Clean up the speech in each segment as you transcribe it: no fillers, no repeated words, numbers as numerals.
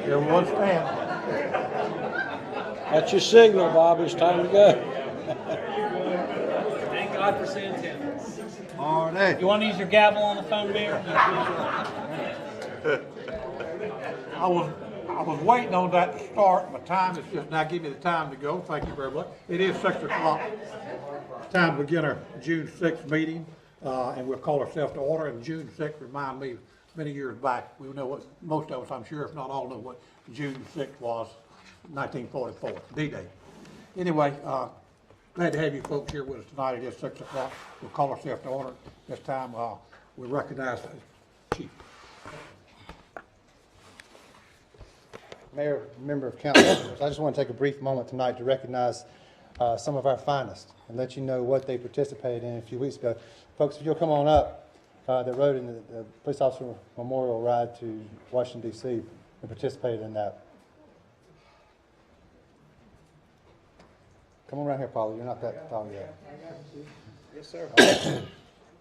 Everyone stand. That's your signal, Bob. It's time to go. Thank God for Santana. All right. You want to use your gavel on the phone, Mayor? I was waiting on that to start. My time is just now giving me the time to go. Thank you very much. It is 6 o'clock. Time to begin our June 6th meeting, and we'll call ourselves to order. And June 6th remind me many years back. We know what most of us, I'm sure, if not all, know what June 6th was, 1944, D-Day. Anyway, glad to have you folks here with us tonight. It is 6 o'clock. We'll call ourselves to order. This time, we'll recognize the chief. Mayor, member of council, I just want to take a brief moment tonight to recognize some of our finest and let you know what they participated in a few weeks ago. Folks, if you'll come on up, that rode in the police officer memorial ride to Washington, D.C. and participated in that. Come on around here, Paula. You're not that tall yet. Yes, sir.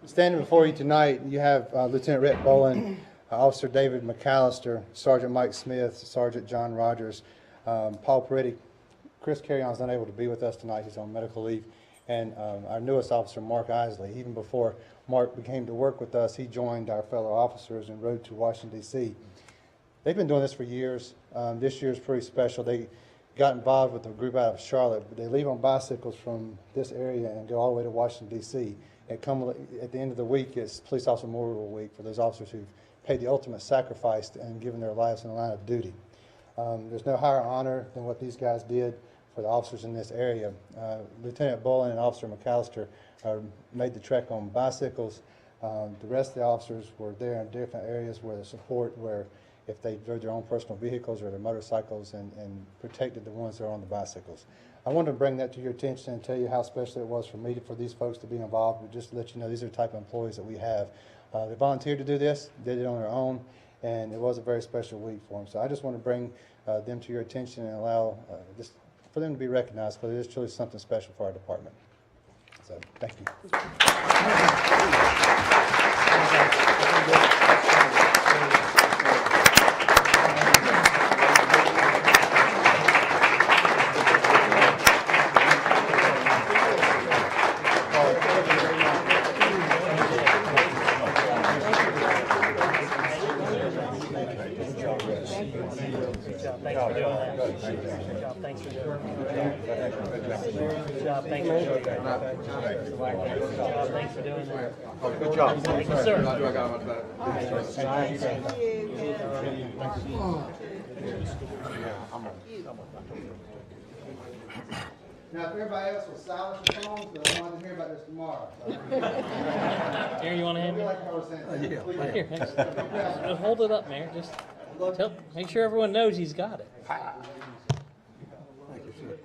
Standing before you tonight, you have Lieutenant Rhett Bowen, Officer David McAllister, Sergeant Mike Smith, Sergeant John Rogers, Paul Peretti. Chris Carrion is unable to be with us tonight. He's on medical leave. And our newest officer, Mark Isley. Even before Mark came to work with us, he joined our fellow officers and rode to Washington, D.C. They've been doing this for years. This year is pretty special. They got involved with a group out of Charlotte, but they leave on bicycles from this area and go all the way to Washington, D.C. At the end of the week, it's Police Officer Memorial Week for those officers who've paid the ultimate sacrifice and given their lives in the line of duty. There's no higher honor than what these guys did for the officers in this area. Lieutenant Bowen and Officer McAllister made the trek on bicycles. The rest of the officers were there in different areas where the support, where if they drove their own personal vehicles or their motorcycles and protected the ones that are on the bicycles. I wanted to bring that to your attention and tell you how special it was for me, for these folks to be involved, but just to let you know these are the type of employees that we have. They volunteered to do this, did it on their own, and it was a very special week for them. So I just want to bring them to your attention and allow this for them to be recognized, because it is truly something special for our department. So, thank you. Thanks for doing that. Good job. Thanks for doing that. Thanks for doing that. Good job. Thank you, sir. Now, if everybody else will silence the phones, but I want to hear about this tomorrow. Mayor, you want to hand me? Here, just hold it up, Mayor. Just make sure everyone knows he's got it. Thank you, sir.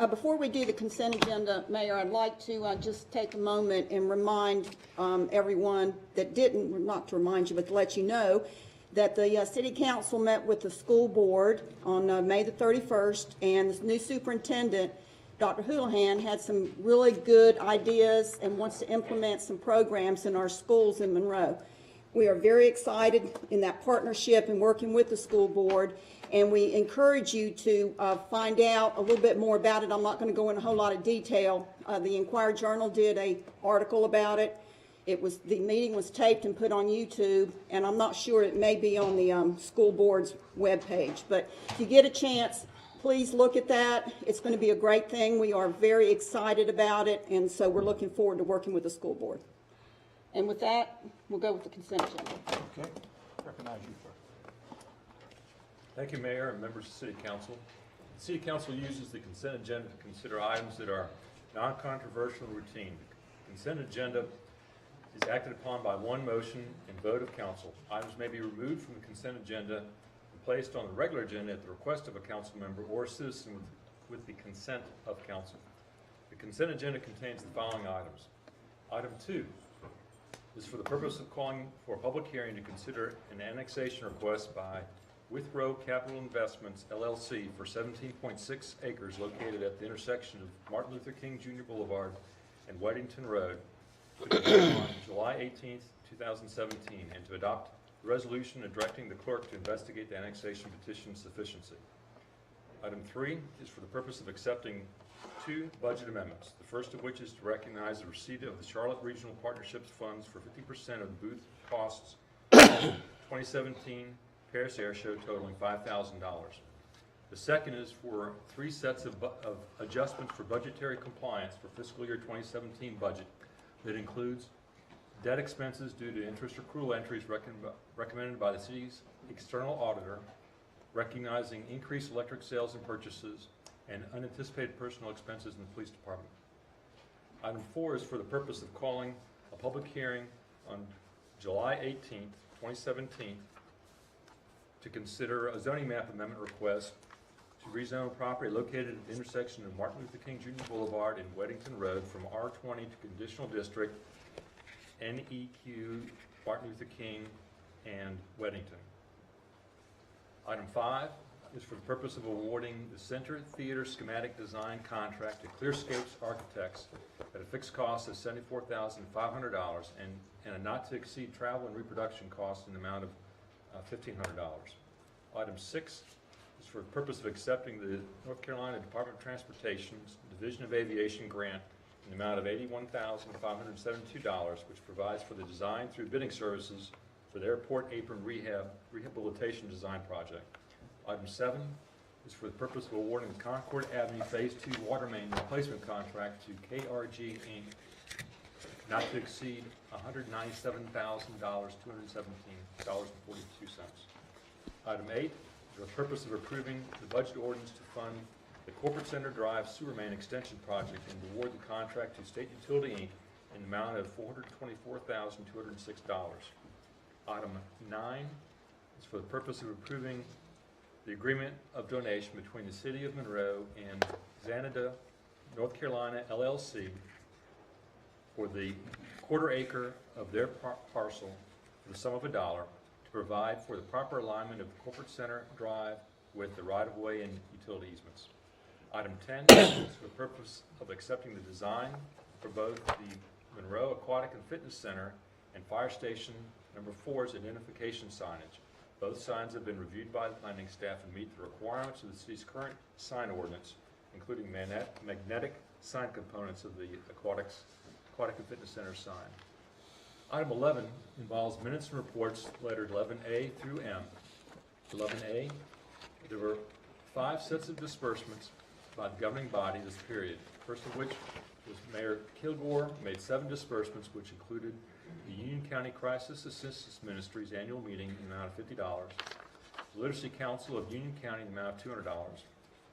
Before we do the consent agenda, Mayor, I'd like to just take a moment and remind everyone that didn't, not to remind you, but to let you know that the City Council met with the school board on May the 31st, and the new superintendent, Dr. Houlihan, had some really good ideas and wants to implement some programs in our schools in Monroe. We are very excited in that partnership and working with the school board, and we encourage you to find out a little bit more about it. I'm not going to go into a whole lot of detail. The Enquirer Journal did an article about it. The meeting was taped and put on YouTube, and I'm not sure, it may be on the school board's webpage. But if you get a chance, please look at that. It's going to be a great thing. We are very excited about it, and so we're looking forward to working with the school board. And with that, we'll go with the consent agenda. Okay. Recognize you first. Thank you, Mayor and members of the City Council. The City Council uses the consent agenda to consider items that are non-controversial and routine. The consent agenda is acted upon by one motion and vote of council. Items may be removed from the consent agenda and placed on the regular agenda at the request of a council member or citizen with the consent of council. The consent agenda contains the following items. Item 2 is for the purpose of calling for a public hearing to consider an annexation request by Withrow Capital Investments, LLC, for 17.6 acres located at the intersection of Martin Luther King Jr. Boulevard and Weddington Road, to be held on July 18th, 2017, and to adopt a resolution and directing the clerk to investigate the annexation petition sufficiency. Item 3 is for the purpose of accepting 2 budget amendments, the first of which is to recognize the receipt of the Charlotte Regional Partnerships funds for 50% of the booth costs of the 2017 Paris Air Show totaling $5,000. The second is for 3 sets of adjustments for budgetary compliance for fiscal year 2017 budget that includes debt expenses due to interest accrual entries recommended by the city's external auditor, recognizing increased electric sales and purchases, and unanticipated personnel expenses in the police department. Item 4 is for the purpose of calling a public hearing on July 18th, 2017, to consider a zoning map amendment request to rezone property located at the intersection of Martin Luther King Jr. Boulevard and Weddington Road from R20 to conditional district NEQ Martin Luther King and Weddington. Item 5 is for the purpose of awarding the Center Theater schematic design contract to Clearscapes Architects at a fixed cost of $74,500 and a not to exceed travel and reproduction cost in the amount of $1,500. Item 6 is for the purpose of accepting the North Carolina Department of Transportation's Division of Aviation grant in the amount of $81,572, which provides for the design through bidding services for the airport apron rehabilitation design project. Item 7 is for the purpose of awarding the Concord Avenue Phase 2 water main replacement contract to KRG Inc. not to exceed $197,217.42. Item 8 is for the purpose of approving the budget ordinance to fund the Corporate Center Drive Sewer Main Extension Project and to award the contract to State Utility Inc. in the amount of $424,206. Item 9 is for the purpose of approving the agreement of donation between the City of Monroe and Xanada, North Carolina LLC for the quarter acre of their parcel for the sum of $1 to provide for the proper alignment of Corporate Center Drive with the right-of-way and utility easements. Item 10 is for the purpose of accepting the design for both the Monroe Aquatic and Fitness Center and Fire Station Number 4's identification signage. Both signs have been reviewed by the planning staff and meet the requirements of the city's current sign ordinance, including magnetic sign components of the Aquatic and Fitness Center sign. Item 11 involves minutes and reports lettered 11A through M. 11A, there were 5 sets of disbursements by the governing body this period, first of which was Mayor Kilgore made 7 disbursements, which included the Union County Crisis Assistance Ministry's annual meeting in the amount of $50, the Literacy Council of Union County in the amount of $200,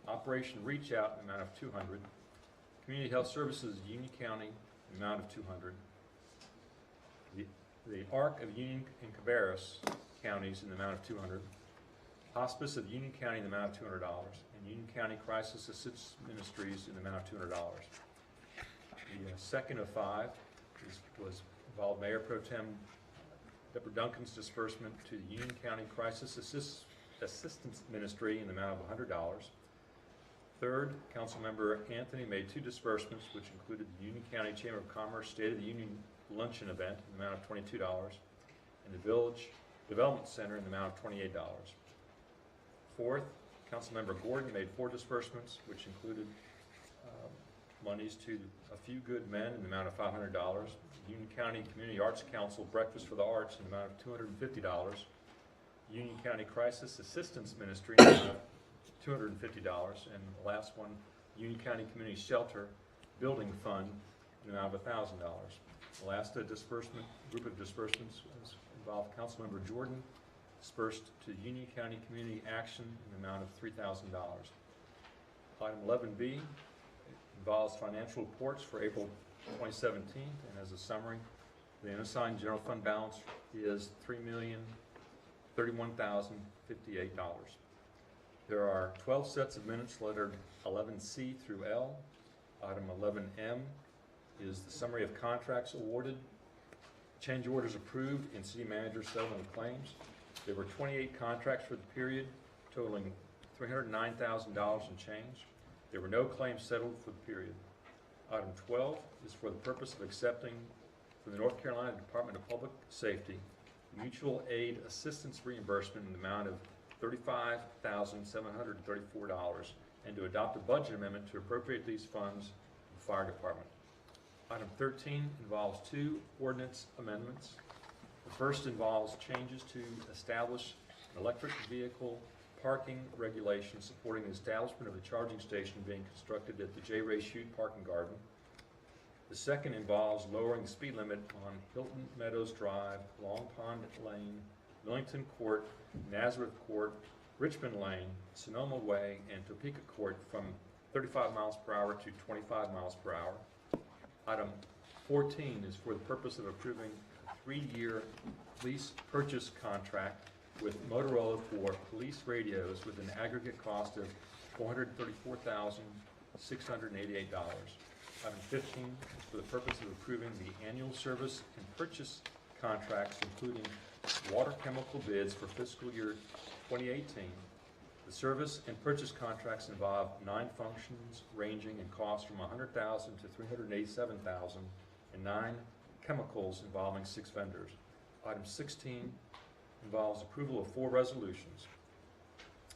Operation Reach Out in the amount of $200, Community Health Services Union County in the amount of $200, the ARC of Union and Cabarrus counties in the amount of $200, Hospice of Union County in the amount of $200, and Union County Crisis Assistance Ministries in the amount of $200. The second of 5 involved Mayor Pro Tem Deborah Duncan's disbursement to the Union County Crisis Assistance Ministry in the amount of $100. Third, Councilmember Anthony made 2 disbursements, which included the Union County Chamber of Commerce State of the Union Luncheon event in the amount of $22, and the Village Development Center in the amount of $28. Fourth, Councilmember Gordon made 4 disbursements, which included monies to A Few Good Men in the amount of $500, Union County Community Arts Council Breakfast for the Arts in the amount of $250, Union County Crisis Assistance Ministry in the amount of $250, and the last one, Union County Community Shelter Building Fund in the amount of $1,000. The last group of disbursements involved Councilmember Jordan, dispersed to Union County Community Action in the amount of $3,000. Item 11B involves financial reports for April 2017, and as a summary, the unassigned general fund balance is $3,031,058. There are 12 sets of minutes lettered 11C through L. Item 11M is the summary of contracts awarded, change orders approved, and city manager settlement of claims. There were 28 contracts for the period, totaling $309,000 and change. There were no claims settled for the period. Item 12 is for the purpose of accepting from the North Carolina Department of Public Safety mutual aid assistance reimbursement in the amount of $35,734, and to adopt a budget amendment to appropriate these funds for the fire department. Item 13 involves two ordinance amendments. The first involves changes to establish an electric vehicle parking regulation supporting the establishment of a charging station being constructed at the J. Ray Shute Parking Garden. The second involves lowering the speed limit on Hilton Meadows Drive, Long Pond Lane, Millington Court, Nazareth Court, Richmond Lane, Sonoma Way, and Topeka Court from 35 miles per hour to 25 miles per hour. Item 14 is for the purpose of approving a 3-year lease purchase contract with Motorola for police radios with an aggregate cost of $434,688. Item 15 is for the purpose of approving the annual service and purchase contracts, including water chemical bids for fiscal year 2018. The service and purchase contracts involve 9 functions ranging in cost from $100,000 to $387,000, and 9 chemicals involving 6 vendors. Item 16 involves approval of 4 resolutions.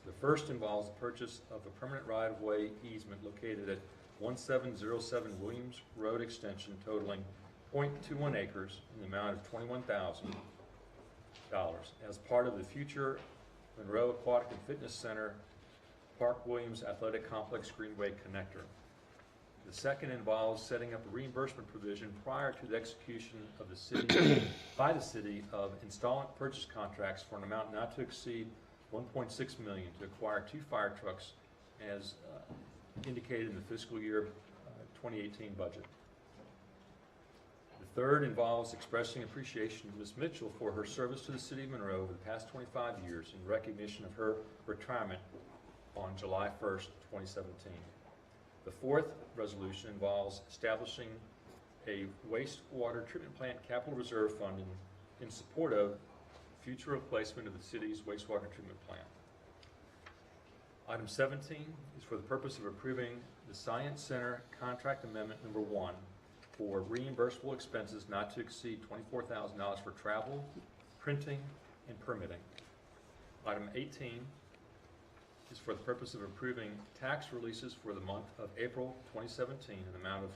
The first involves the purchase of a permanent right-of-way easement located at 1707 Williams Road Extension totaling 0.21 acres in the amount of $21,000 as part of the future Monroe Aquatic and Fitness Center Park Williams Athletic Complex Greenway Connector. The second involves setting up a reimbursement provision prior to the execution of the city by the city of installment purchase contracts for an amount not to exceed $1.6 million to acquire 2 fire trucks as indicated in the fiscal year 2018 budget. The third involves expressing appreciation to Ms. Mitchell for her service to the city of Monroe over the past 25 years in recognition of her retirement on July 1st, 2017. The fourth resolution involves establishing a wastewater treatment plant capital reserve fund in support of future replacement of the city's wastewater treatment plant. Item 17 is for the purpose of approving the Science Center Contract Amendment Number 1 for reimbursable expenses not to exceed $24,000 for travel, printing, and permitting. Item 18 is for the purpose of approving tax releases for the month of April 2017 in the amount of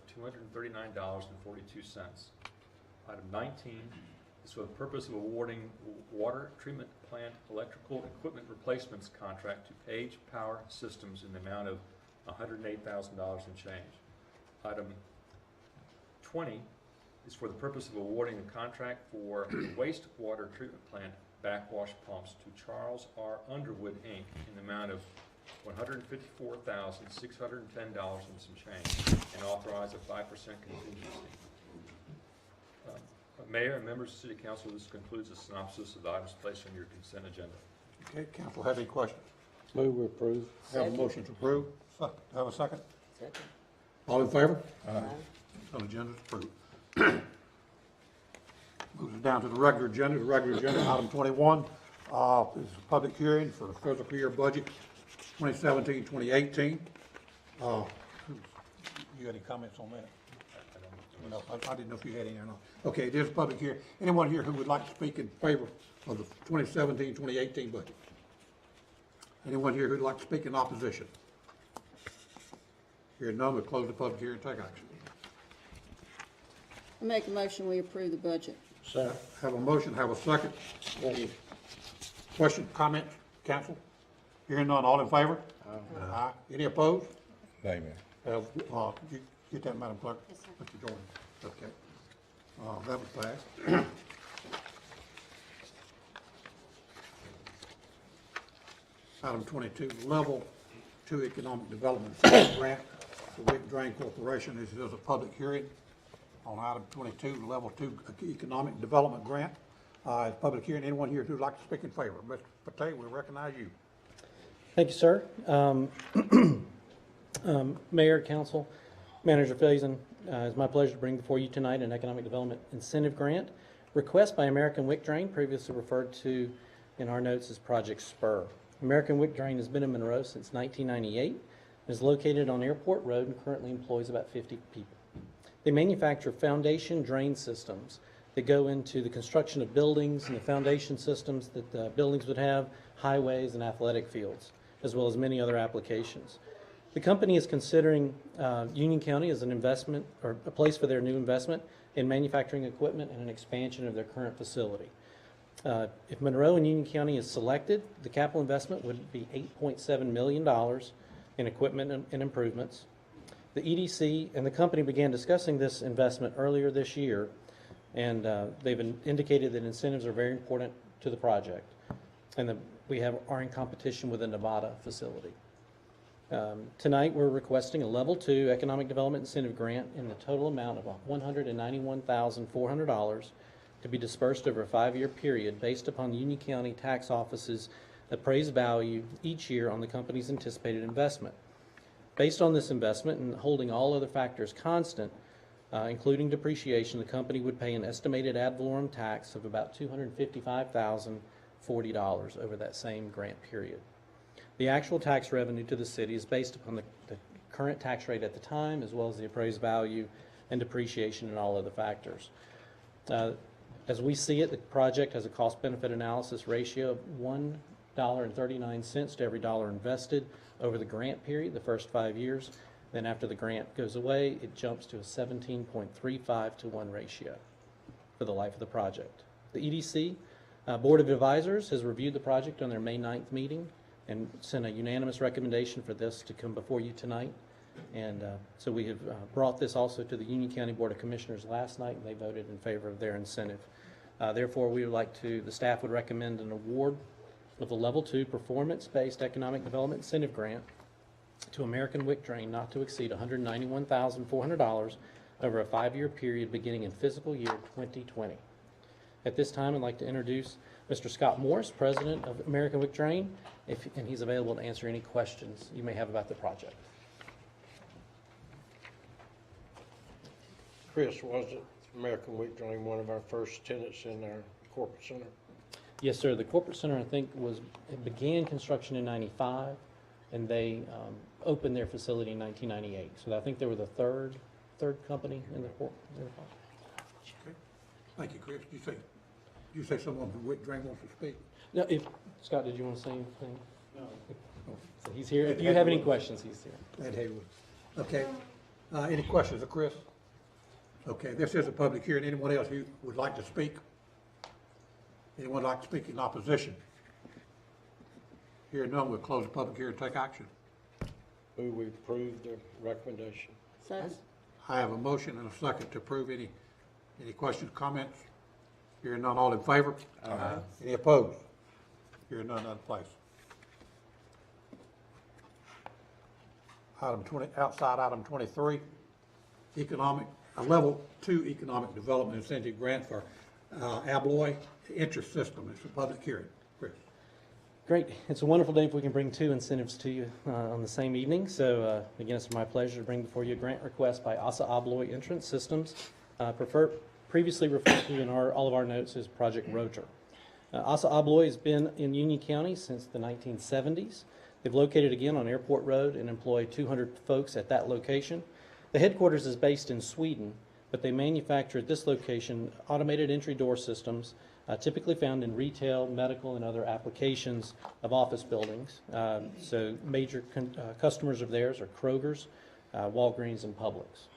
$239.42. Item 19 is for the purpose of awarding water treatment plant electrical equipment replacements contract to Page Power Systems in the amount of $108,000 and change. Item 20 is for the purpose of awarding a contract for wastewater treatment plant backwash pumps to Charles R. Underwood, Inc. in the amount of $154,610 and some change, and authorize a 5% contingency. Mayor and members of the City Council, this concludes the synopsis of the items placed on your consent agenda. Okay, council have any questions? Move we approve. Have a motion to approve. Have a second? Second. All in favor? Aye. Consent agenda is approved. Moves us down to the regular agenda. The regular agenda, item 21, is a public hearing for the fiscal year budget 2017-2018. You got any comments on that? No, I didn't know if you had any or not. Okay, it is a public hearing. Anyone here who would like to speak in favor of the 2017-2018 budget? Anyone here who'd like to speak in opposition? Hearing none, we'll close the public hearing and take action. I make a motion, we approve the budget. Second. Have a motion, have a second. Any question, comment, council? Hearing none, all in favor? Aye. Any opposed? Nay, ma'am. You get that, Madam Clerk? Yes, sir. Mr. Jordan, okay. That was passed. Item 22, Level 2 Economic Development Grant, the Wick Drain Corporation. This is a public hearing on item 22, Level 2 Economic Development Grant. It's a public hearing. Anyone here who'd like to speak in favor? Mr. Pate, we recognize you. Thank you, sir. Mayor, Council, Manager Faison, it's my pleasure to bring before you tonight an Economic Development Incentive Grant request by American Wick Drain, previously referred to in our notes as Project Spur. American Wick Drain has been in Monroe since 1998, is located on Airport Road, and currently employs about 50 people. They manufacture foundation drain systems that go into the construction of buildings and the foundation systems that the buildings would have, highways and athletic fields, as well as many other applications. The company is considering Union County as an investment or a place for their new investment in manufacturing equipment and an expansion of their current facility. If Monroe and Union County is selected, the capital investment would be $8.7 million in equipment and improvements. The EDC and the company began discussing this investment earlier this year, and they've indicated that incentives are very important to the project, and that we are in competition with a Nevada facility. Tonight, we're requesting a Level 2 Economic Development Incentive Grant in the total amount of $191,400 to be dispersed over a 5-year period based upon Union County Tax Office's appraised value each year on the company's anticipated investment. Based on this investment and holding all other factors constant, including depreciation, the company would pay an estimated ad valorem tax of about $255,040 over that same grant period. The actual tax revenue to the city is based upon the current tax rate at the time, as well as the appraised value and depreciation and all other factors. As we see it, the project has a cost-benefit analysis ratio of $1.39 to every dollar invested over the grant period, the first 5 years. Then after the grant goes away, it jumps to a 17.35 to 1 ratio for the life of the project. The EDC Board of Advisors has reviewed the project on their May 9th meeting and sent a unanimous recommendation for this to come before you tonight. And so we have brought this also to the Union County Board of Commissioners last night, and they voted in favor of their incentive. Therefore, we would like to, the staff would recommend an award of the Level 2 Performance-Based Economic Development Incentive Grant to American Wick Drain not to exceed $191,400 over a 5-year period beginning in fiscal year 2020. At this time, I'd like to introduce Mr. Scott Morris, President of American Wick Drain, and he's available to answer any questions you may have about the project. Chris, was it American Wick Drain one of our first tenants in our corporate center? Yes, sir. The corporate center, I think, it began construction in '95, and they opened their facility in 1998. So I think they were the third company in the corporate. Okay. Thank you, Chris. Did you say someone from Wick Drain wants to speak? No, Scott, did you want to say anything? No. So he's here. If you have any questions, he's here. Ed Haywood. Okay. Any questions of Chris? Okay, this is a public hearing. Anyone else who would like to speak? Anyone like to speak in opposition? Hearing none, we'll close the public hearing and take action. Who we approved the recommendation? Second. I have a motion and a second to approve. Any questions, comments? Hearing none, all in favor? Aye. Any opposed? Hearing none, none in place. Item 20, outside item 23, a Level 2 Economic Development Incentive Grant for Abloy Interest System. It's a public hearing. Chris. Great. It's a wonderful day if we can bring 2 incentives to you on the same evening. So again, it's my pleasure to bring before you a grant request by ASA Abloy Entrance Systems, previously referred to in all of our notes as Project Rotor. ASA Abloy has been in Union County since the 1970s. They've located again on Airport Road and employ 200 folks at that location. The headquarters is based in Sweden, but they manufacture at this location automated entry door systems typically found in retail, medical, and other applications of office buildings. So major customers of theirs are Kroger's, Walgreens, and Publix.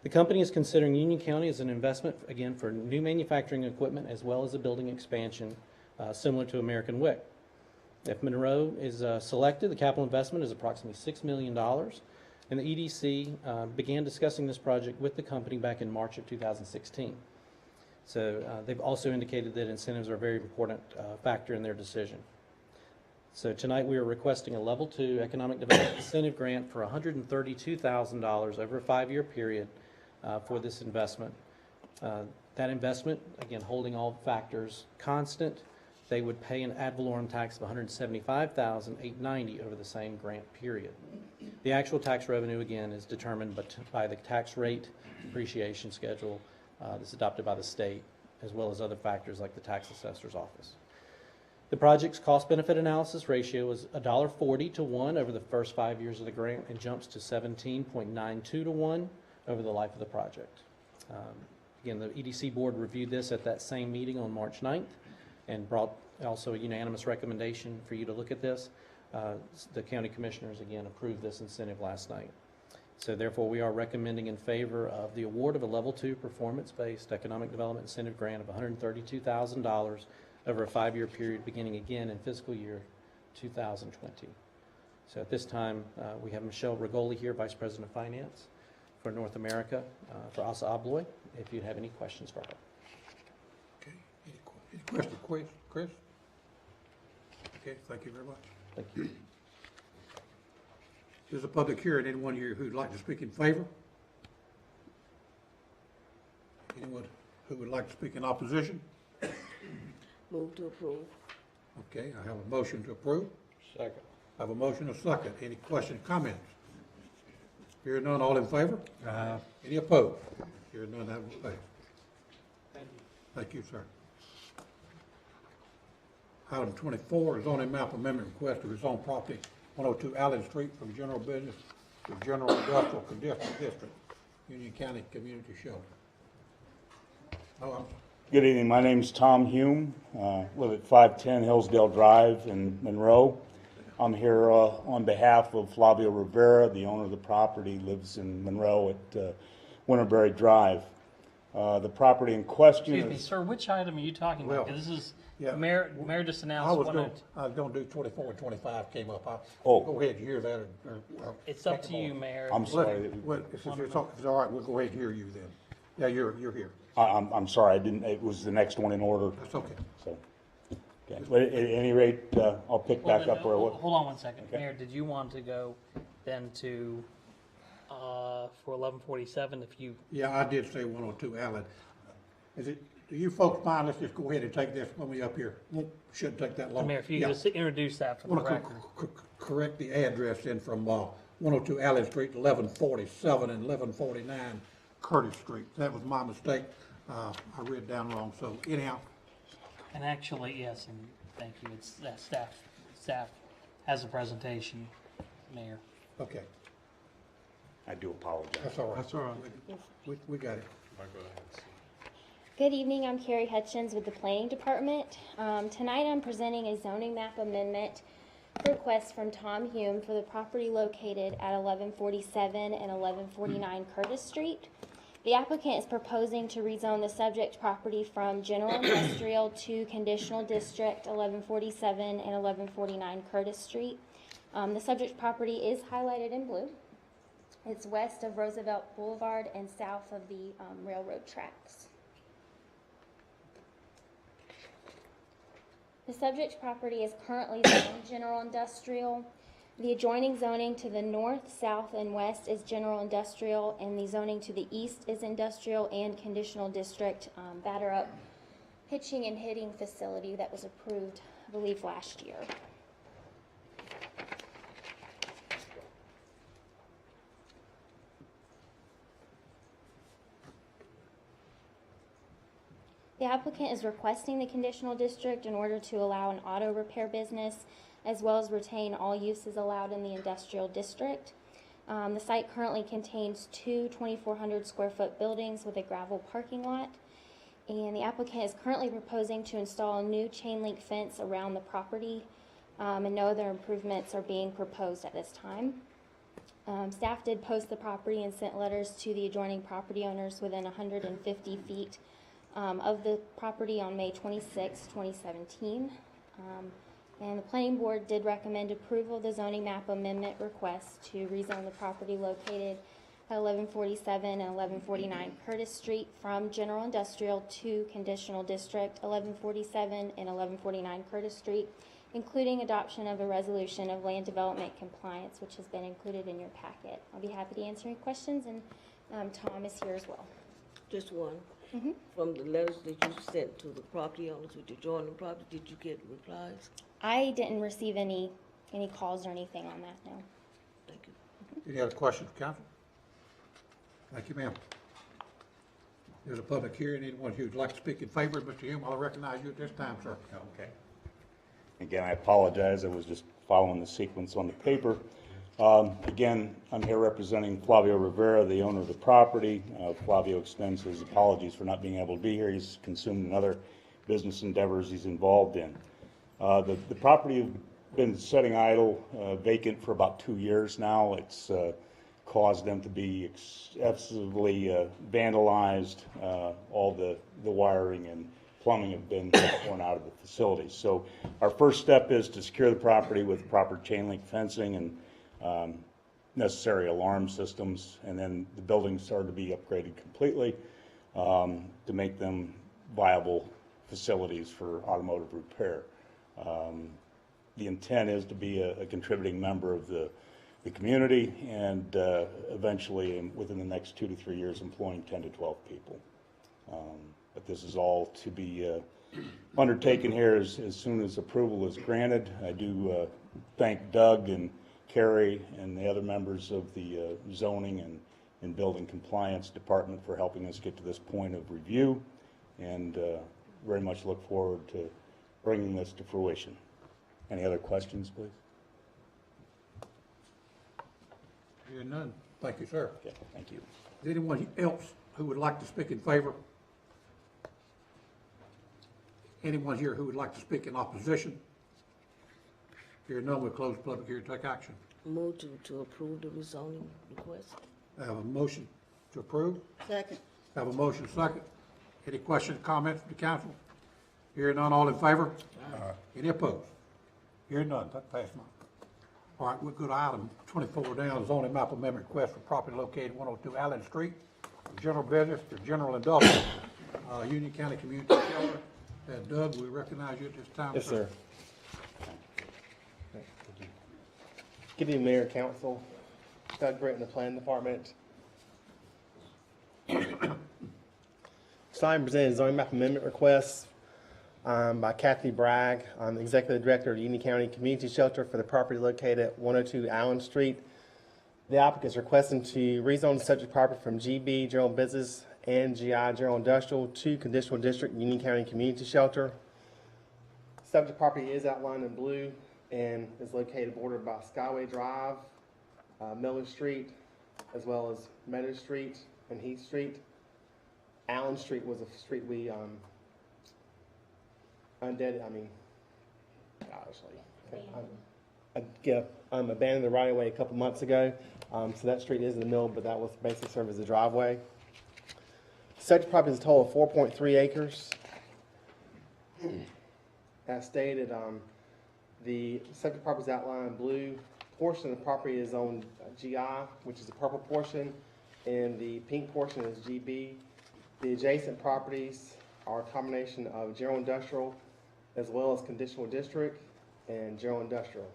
The company is considering Union County as an investment, again, for new manufacturing equipment as well as a building expansion similar to American Wick. If Monroe is selected, the capital investment is approximately $6 million. And the EDC began discussing this project with the company back in March of 2016. So they've also indicated that incentives are a very important factor in their decision. So tonight we are requesting a Level 2 Economic Development Incentive Grant for $132,000 over a 5-year period for this investment. That investment, again, holding all factors constant, they would pay an ad valorem tax of $175,890 over the same grant period. The actual tax revenue, again, is determined by the tax rate depreciation schedule that's adopted by the state, as well as other factors like the tax assessor's office. The project's cost-benefit analysis ratio is $1.40 to 1 over the first 5 years of the grant and jumps to 17.92 to 1 over the life of the project. Again, the EDC board reviewed this at that same meeting on March 9th and brought also a unanimous recommendation for you to look at this. The county commissioners, again, approved this incentive last night. So therefore, we are recommending in favor of the award of a Level 2 performance-based economic development incentive grant of $132,000 over a 5-year period beginning again in fiscal year 2020. So at this time, we have Michelle Rigoli here, Vice President of Finance for North America, for Asa Abloy, if you have any questions for her. Okay, any questions, Chris? Okay, thank you very much. Thank you. This is a public hearing. Anyone here who'd like to speak in favor? Anyone who would like to speak in opposition? Move to approve. Okay, I have a motion to approve. Second. I have a motion and a second. Any questions, comments? Hearing none, all in favor? Any opposed? Hearing none, that will pass. Thank you. Thank you, sir. Item 24 is zoning map amendment request to rezone property 102 Allen Street from general business to general industrial district, Union County Community Shelter. Good evening. My name's Tom Hume. Live at 510 Hillsdale Drive in Monroe. I'm here on behalf of Flavio Rivera, the owner of the property, lives in Monroe at Winterberry Drive. The property in question Excuse me, is... sir, which item are you talking about? 'Cause this is, Yeah. Mayor just announced I was gonna do 24 and 25 came up. Oh. Go ahead and hear that. it's up to you, Mayor. I'm sorry. If it's all right, we'll go ahead and hear you then. Yeah, you're here. I'm sorry, I didn't, it was the next one in order. That's okay. So, okay. But at any rate, I'll pick Well, back then, up where I was. hold on one second. Okay. Mayor, did you want to go then to, for 1147 if you, Yeah, I did say 102 Allen. Do you folks mind, let's just go ahead and take this when we up here. Shouldn't take that long. Mayor, if you Yeah. could just introduce that for I the want record. to correct the address in from 102 Allen Street to 1147 and 1149 Curtis Street. That was my mistake. I read down wrong, so anyhow. And actually, yes, and thank you, it's that staff has a presentation, Mayor. Okay, I do apologize. that's all right. That's all right. We got it. Good evening, I'm Carrie Hutchins with the Planning Department. Tonight I'm presenting a zoning map amendment request from Tom Hume for the property located at 1147 and 1149 Curtis Street. The applicant is proposing to rezone the subject property from general industrial to conditional district 1147 and 1149 Curtis Street. The subject property is highlighted in blue. It's west of Roosevelt Boulevard and south of the railroad tracks. The subject property is currently zoned general industrial. The adjoining zoning to the north, south, and west is general industrial, and the zoning to the east is industrial and conditional district batter up pitching and hitting facility that was approved, I believe, last year. The applicant is requesting the conditional district in order to allow an auto repair business as well as retain all uses allowed in the industrial district. The site currently contains two 2,400 square foot buildings with a gravel parking lot. And the applicant is currently proposing to install a new chain link fence around the property, and no other improvements are being proposed at this time. Staff did post the property and sent letters to the adjoining property owners within 150 feet of the property on May 26, 2017. And the planning board did recommend approval of the zoning map amendment request to rezone the property located at 1147 and 1149 Curtis Street from general industrial to conditional district 1147 and 1149 Curtis Street, including adoption of a resolution of land development compliance, which has been included in your packet. I'll be happy to answer any questions, and Tom is here as well. Just one. Mhm. From the letters that you sent to the property owners with the adjoining property, did you get replies? I didn't receive any calls or anything on that, no. Thank you. Any other questions, council? Thank you, ma'am. There's a public hearing. Anyone who'd like to speak in favor of Mr. Hume, I'll recognize you at this time, sir. Okay. Again, I apologize. I was just following the sequence on the paper. Again, I'm here representing Flavio Rivera, the owner of the property. Flavio extends his apologies for not being able to be here. He's consumed in other business endeavors he's involved in. The property has been sitting idle, vacant for about 2 years now. It's caused them to be excessively vandalized. All the wiring and plumbing have been torn out of the facility. So our first step is to secure the property with proper chain link fencing and necessary alarm systems, and then the buildings are to be upgraded completely to make them viable facilities for automotive repair. The intent is to be a contributing member of the community and eventually, within the next 2 to 3 years, employing 10 to 12 people. But this is all to be undertaken here as soon as approval is granted. I do thank Doug and Carrie and the other members of the zoning and building compliance department for helping us get to this point of review, and very much look forward to bringing this to fruition. Any other questions, please? Hearing none. Thank you, sir. Okay, thank you. Is anyone else who would like to speak in favor? Anyone here who would like to speak in opposition? Hearing none, we'll close the public hearing and take action. Move to approve the rezoning request. I have a motion to approve. Second. I have a motion second. Any questions, comments from the council? Hearing none, all in favor? Any opposed? Hearing none, that passed. All right, we'll go to item 24 down, zoning map amendment request for property located 102 Allen Street, general business to general industrial, Union County Community Shelter. Doug, we recognize you at this time. Yes, sir. Good evening, Mayor, Council. Doug Britt in the Planning Department. So I'm presenting a zoning map amendment request by Kathy Bragg. I'm the Executive Director of Union County Community Shelter for the property located at 102 Allen Street. The applicant is requesting to rezone the subject property from GB General Business and GI General Industrial to Conditional District Union County Community Shelter. Subject property is outlined in blue and is located bordered by Skyway Drive, Miller Street, as well as Meadow Street and Heath Street. Allen Street was a street we abandoned the right of way a couple months ago. So that street is in the middle, but that was basically served as a driveway. Subject property is a total of 4.3 acres. As stated, the subject property is outlined in blue. Portion of the property is on GI, which is the purple portion, and the pink portion is GB. The adjacent properties are a combination of general industrial as well as conditional district and general industrial.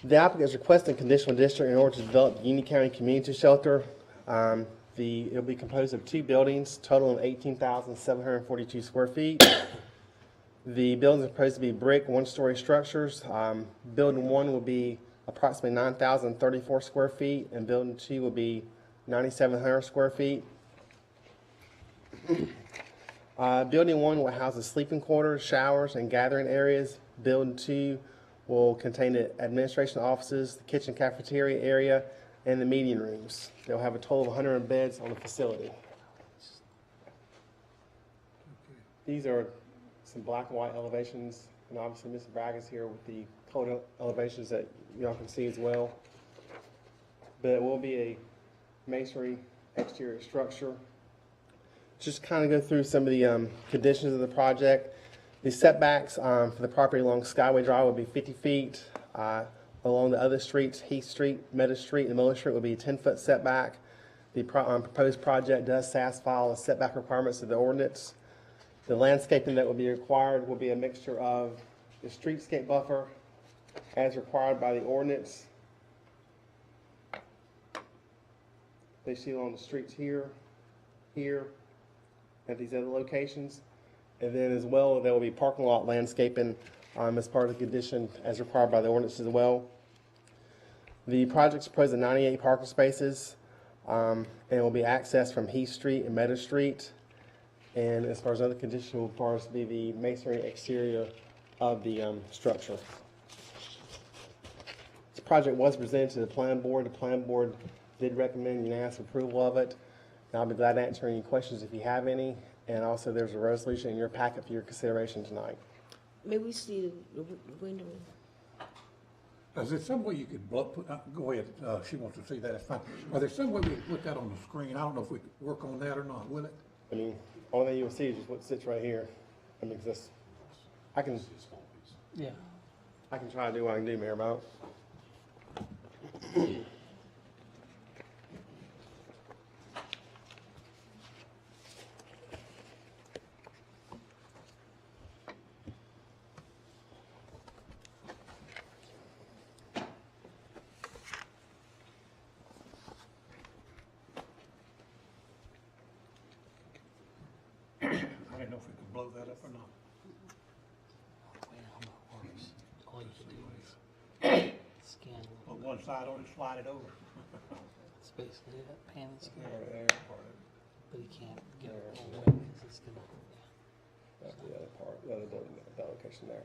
The applicant is requesting conditional district in order to develop the Union County Community Shelter. It'll be composed of 2 buildings, totaling 18,742 square feet. The buildings are proposed to be brick, 1-story structures. Building 1 will be approximately 9,034 square feet, and building 2 will be 9,700 square feet. Building 1 will house the sleeping quarters, showers, and gathering areas. Building 2 will contain the administration offices, the kitchen cafeteria area, and the meeting rooms. They'll have a total of 100 beds on the facility. These are some black and white elevations, and obviously Mr. Bragg is here with the colored elevations that y'all can see as well. But it will be a masonry exterior structure. Just kind of go through some of the conditions of the project. The setbacks for the property along Skyway Drive will be 50 feet. Along the other streets, Heath Street, Meadow Street, and Miller Street will be a 10-foot setback. The proposed project does satisfy all the setback requirements of the ordinance. The landscaping that will be required will be a mixture of the streetscape buffer as required by the ordinance. They see along the streets here, at these other locations. And then as well, there will be parking lot landscaping as part of the condition as required by the ordinance as well. The project's proposed 98 parking spaces, and will be accessed from Heath Street and Meadow Street. And as far as other conditions, will require us to be the masonry exterior of the structure. This project was presented to the plan board. The plan board did recommend unanimous approval of it. And I'll be glad to answer any questions if you have any. And also, there's a resolution in your packet for your consideration tonight. May we see the window? Is there some way you could go ahead, she wants to see that, that's fine. Are there some way we could put that on the screen? I don't know if we could work on that or not, will it? I mean, only thing you'll see is just what sits right here. I mean, this, I can Yeah. try to do what I can do, Mayor, about. I didn't know if we could blow that up or not. Way how it works. All you can do is scan. Put one side on it, slide it over. It's basically that pan and scan. There, But you can't get it all the way because it's gonna. that's the other part, the other building, that location there.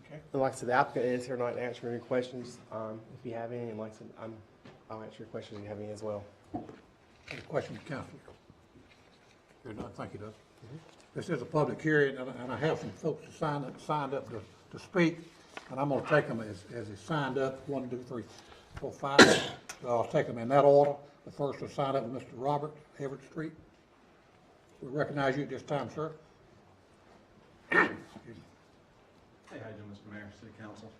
Okay. And like I said, the applicant is here tonight to answer any questions, if you have any, and like I said, I'll answer your questions if you have any as well. Any questions, council? You're not, thank you, Doug. This is a public hearing, and I have some folks that signed up to speak, and I'm gonna take them as they signed up, 1, 2, 3, 4, 5. So I'll take them in that order. The first to sign up is Mr. Robert, Everett Street. We recognize you at this time, sir. Hey, how you doing, Mr. Mayor, City Council?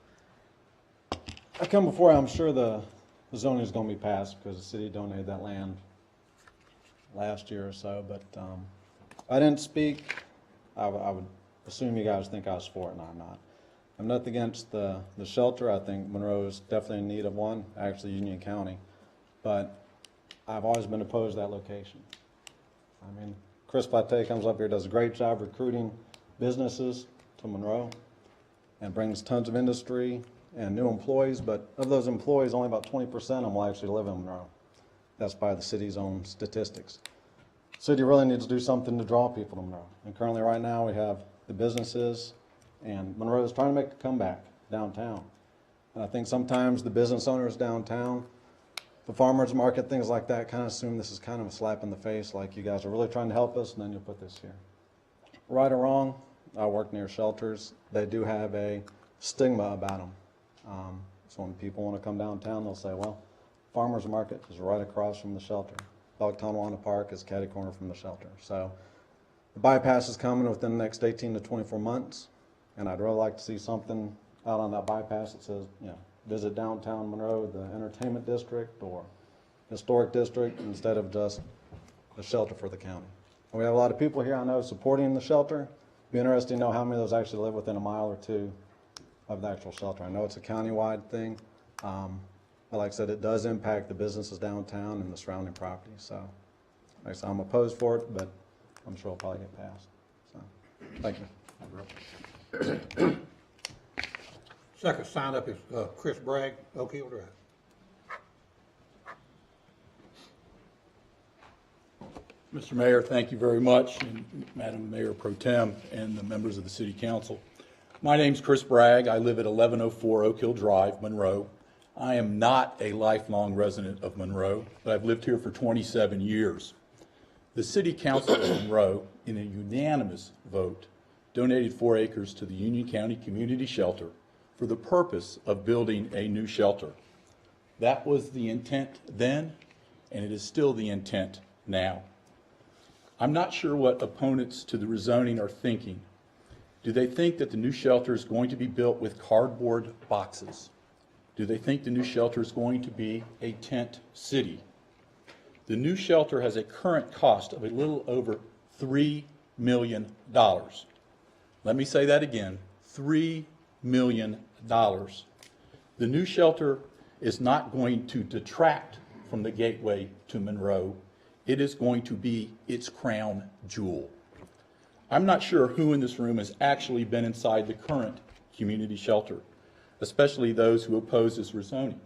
I come before you, I'm sure the zoning is going to be passed because the city donated that land last year or so, but I didn't speak. I would assume you guys think I was for it, and I'm not. I'm nothing against the shelter. I think Monroe is definitely in need of one, actually Union County, but I've always been opposed to that location. I mean, Chris Platte comes up here, does a great job recruiting businesses to Monroe and brings tons of industry and new employees, but of those employees, only about 20% of them will actually live in Monroe. That's by the city's own statistics. City really needs to do something to draw people to Monroe. And currently right now we have the businesses, and Monroe is trying to make a comeback downtown. And I think sometimes the business owners downtown, the farmers market, things like that, kind of assume this is kind of a slap in the face, like you guys are really trying to help us, and then you'll put this here. Right or wrong, I work near shelters. They do have a stigma about them. So when people want to come downtown, they'll say, well, farmers market is right across from the shelter. Tonawanda Park is catty corner from the shelter. So the bypass is coming within the next 18 to 24 months, and I'd really like to see something out on that bypass that says, you know, visit downtown Monroe, the entertainment district or historic district, instead of just a shelter for the county. And we have a lot of people here I know supporting the shelter. Be interesting to know how many of those actually live within a mile or two of the actual shelter. I know it's a county-wide thing, but like I said, it does impact the businesses downtown and the surrounding property. So, like I said, I'm opposed for it, but I'm sure it'll probably get passed. So, thank you. Second sign up is Chris Bragg, Oak Hill Drive. Mr. Mayor, thank you very much, and Madam Mayor Pro Tem and the members of the City Council. My name's Chris Bragg. I live at 1104 Oak Hill Drive, Monroe. I am not a lifelong resident of Monroe, but I've lived here for 27 years. The City Council of Monroe, in a unanimous vote, donated 4 acres to the Union County Community Shelter for the purpose of building a new shelter. That was the intent then, and it is still the intent now. I'm not sure what opponents to the rezoning are thinking. Do they think that the new shelter is going to be built with cardboard boxes? Do they think the new shelter is going to be a tent city? The new shelter has a current cost of a little over $3 million. Let me say that again, $3 million. The new shelter is not going to detract from the gateway to Monroe. It is going to be its crown jewel. I'm not sure who in this room has actually been inside the current community shelter, especially those who oppose this rezoning.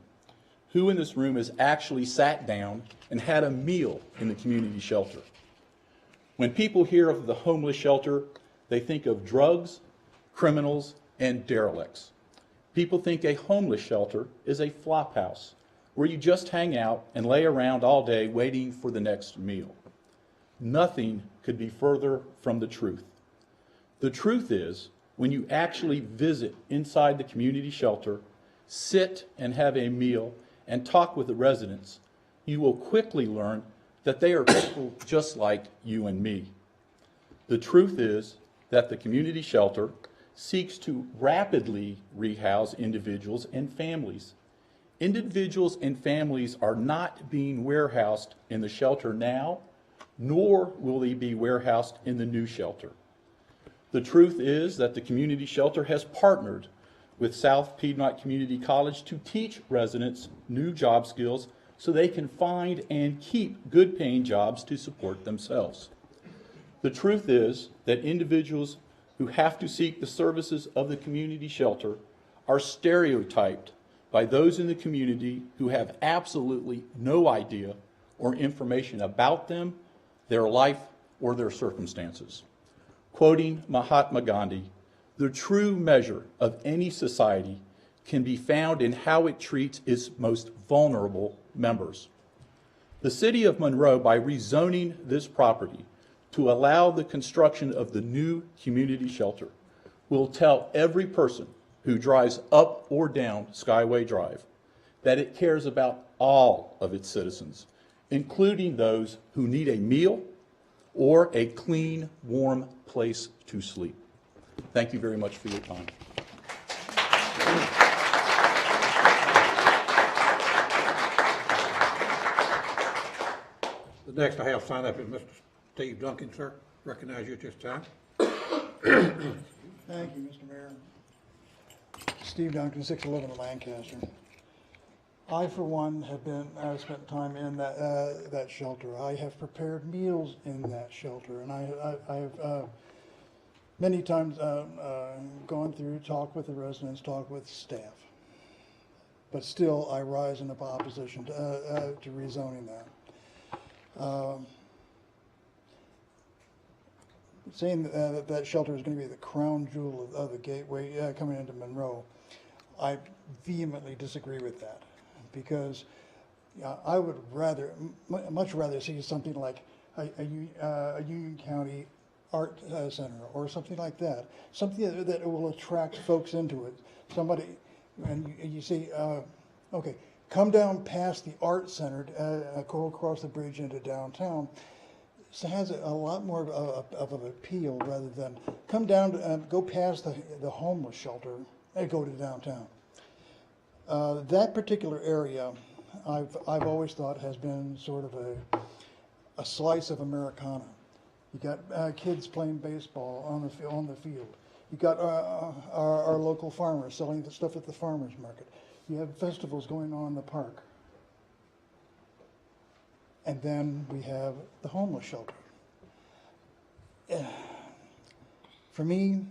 Who in this room has actually sat down and had a meal in the community shelter? When people hear of the homeless shelter, they think of drugs, criminals, and derelicts. People think a homeless shelter is a flop house where you just hang out and lay around all day waiting for the next meal. Nothing could be further from the truth. The truth is, when you actually visit inside the community shelter, sit and have a meal, and talk with the residents, you will quickly learn that they are people just like you and me. The truth is that the community shelter seeks to rapidly rehouse individuals and families. Individuals and families are not being warehoused in the shelter now, nor will they be warehoused in the new shelter. The truth is that the community shelter has partnered with South Piedmont Community College to teach residents new job skills so they can find and keep good paying jobs to support themselves. The truth is that individuals who have to seek the services of the community shelter are stereotyped by those in the community who have absolutely no idea or information about them, their life, or their circumstances. Quoting Mahatma Gandhi, "The true measure of any society can be found in how it treats its most vulnerable members." The city of Monroe, by rezoning this property to allow the construction of the new community shelter, will tell every person who drives up or down Skyway Drive that it cares about all of its citizens, including those who need a meal or a clean, warm place to sleep. Thank you very much for your time. The next I have signed up is Mr. Steve Duncan, sir. Recognize you at this time. Thank you, Mr. Mayor. Steve Duncan, 611 Lancaster. I, for one, have spent time in that shelter. I have prepared meals in that shelter, and I have many times gone through, talked with the residents, talked with staff. But still, I rise in opposition to rezoning that. Saying that shelter is going to be the crown jewel of the gateway coming into Monroe, I vehemently disagree with that, because I would much rather see something like a Union County Art Center or something like that, something that will attract folks into it. Somebody, and you see, okay, come down past the Art Center, go across the bridge into downtown. So it has a lot more of an appeal rather than come down, go past the homeless shelter and go to downtown. That particular area, I've always thought has been sort of a slice of Americana. You got kids playing baseball on the field. You got our local farmers selling the stuff at the farmers market. You have festivals going on in the park. And then we have the homeless shelter. For me,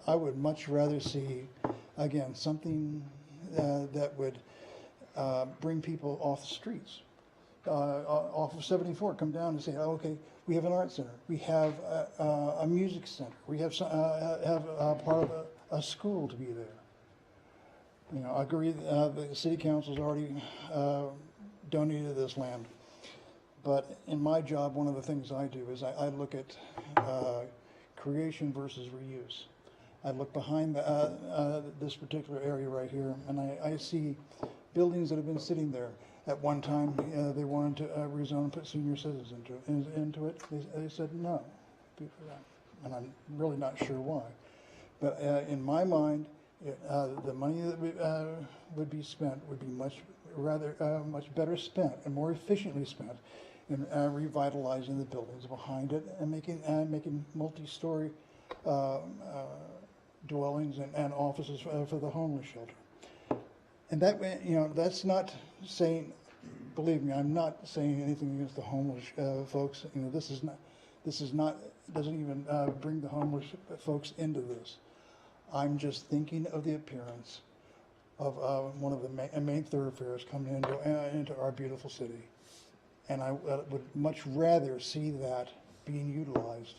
I would much rather see, again, something that would bring people off the streets, off of 74, come down and say, oh, okay, we have an art center, we have a music center, we have part of a school to be there. You know, I agree, the city council's already donated this land. But in my job, one of the things I do is I look at creation versus reuse. I look behind this particular area right here, and I see buildings that have been sitting there. At one time, they wanted to rezone and put senior citizens into it. They said no, and I'm really not sure why. But in my mind, the money that would be spent would be much better spent and more efficiently spent in revitalizing the buildings behind it and making multi-story dwellings and offices for the homeless shelter. And that, you know, that's not saying, believe me, I'm not saying anything against the homeless folks. You know, this is not doesn't even bring the homeless folks into this. I'm just thinking of the appearance of one of the main thoroughfares coming into our beautiful city. And I would much rather see that being utilized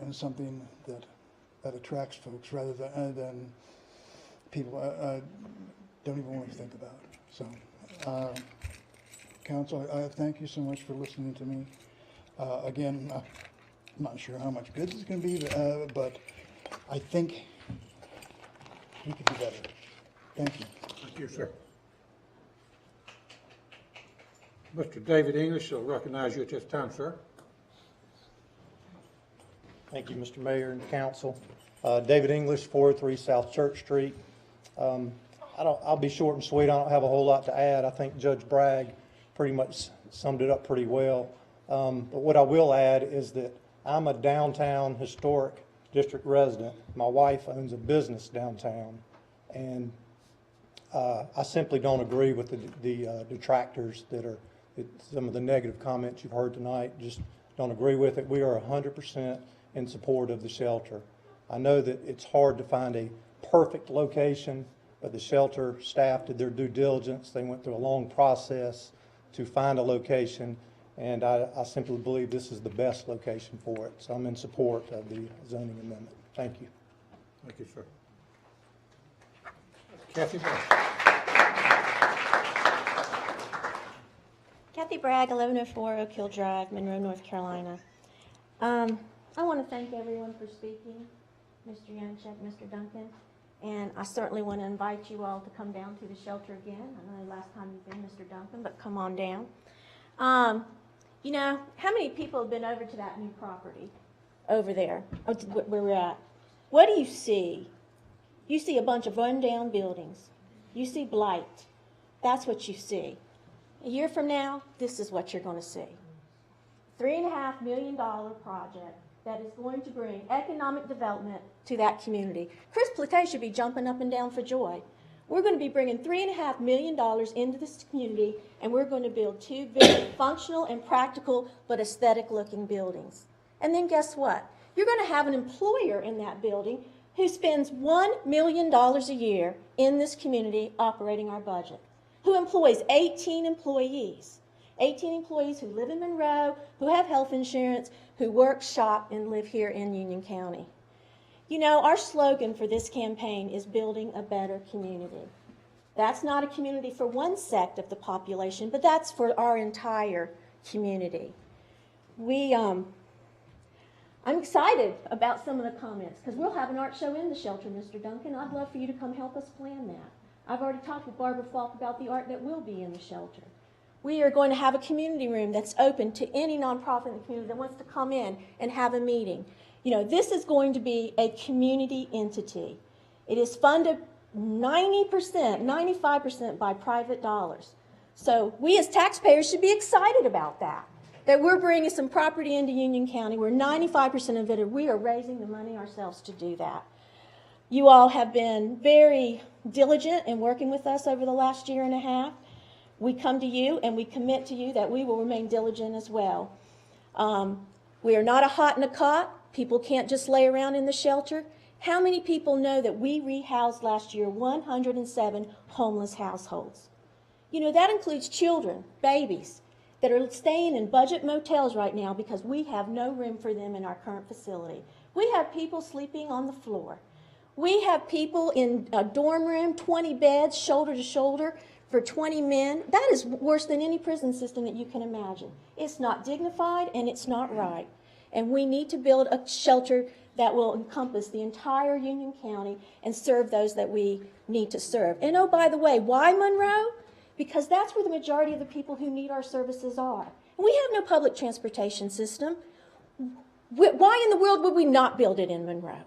in something that attracts folks rather than people don't even want to think about. So, Council, I thank you so much for listening to me. Again, I'm not sure how much good it's going to be, but I think we could do better. Thank you. Thank you, sir. Mr. David English, I'll recognize you at this time, sir. Thank you, Mr. Mayor and Council. David English, 403 South Church Street. I'll be short and sweet. I don't have a whole lot to add. I think Judge Bragg pretty much summed it up pretty well. But what I will add is that I'm a downtown historic district resident. My wife owns a business downtown, and I simply don't agree with the detractors that are some of the negative comments you've heard tonight. Just don't agree with it. We are 100% in support of the shelter. I know that it's hard to find a perfect location, but the shelter staff did their due diligence. They went through a long process to find a location, and I simply believe this is the best location for it. So I'm in support of the zoning amendment. Thank you. Thank you, sir. Kathy Bragg. Kathy Bragg, 1104 Oak Hill Drive, Monroe, North Carolina. I want to thank everyone for speaking, Mr. Yanchek, Mr. Duncan, and I certainly want to invite you all to come down to the shelter again. I know last time you've been, Mr. Duncan, but come on down. You know, how many people have been over to that new property over there, where we're at? What do you see? You see a bunch of run-down buildings. You see blight. That's what you see. A year from now, this is what you're going to see. $3.5 million project that is going to bring economic development to that community. Chris Platay should be jumping up and down for joy. We're going to be bringing $3.5 million into this community, and we're going to build 2 very functional and practical but aesthetic-looking buildings. And then guess what? You're going to have an employer in that building who spends $1 million a year in this community operating our budget, who employs 18 employees. 18 employees who live in Monroe, who have health insurance, who work, shop, and live here in Union County. You know, our slogan for this campaign is building a better community. That's not a community for one sect of the population, but that's for our entire community. I'm excited about some of the comments, because we'll have an art show in the shelter, Mr. Duncan. I'd love for you to come help us plan that. I've already talked with Barbara Falk about the art that will be in the shelter. We are going to have a community room that's open to any nonprofit in the community that wants to come in and have a meeting. You know, this is going to be a community entity. It is funded 90%, 95% by private dollars. So we as taxpayers should be excited about that we're bringing some property into Union County. We're 95% invented. We are raising the money ourselves to do that. You all have been very diligent in working with us over the last year and a half. We come to you and we commit to you that we will remain diligent as well. We are not a hot in a cot. People can't just lay around in the shelter. How many people know that we rehoused last year 107 homeless households? You know, that includes children, babies, that are staying in budget motels right now because we have no room for them in our current facility. We have people sleeping on the floor. We have people in a dorm room, 20 beds, shoulder to shoulder, for 20 men. That is worse than any prison system that you can imagine. It's not dignified and it's not right. And we need to build a shelter that will encompass the entire Union County and serve those that we need to serve. And oh, by the way, why Monroe? Because that's where the majority of the people who need our services are. And we have no public transportation system. Why in the world would we not build it in Monroe?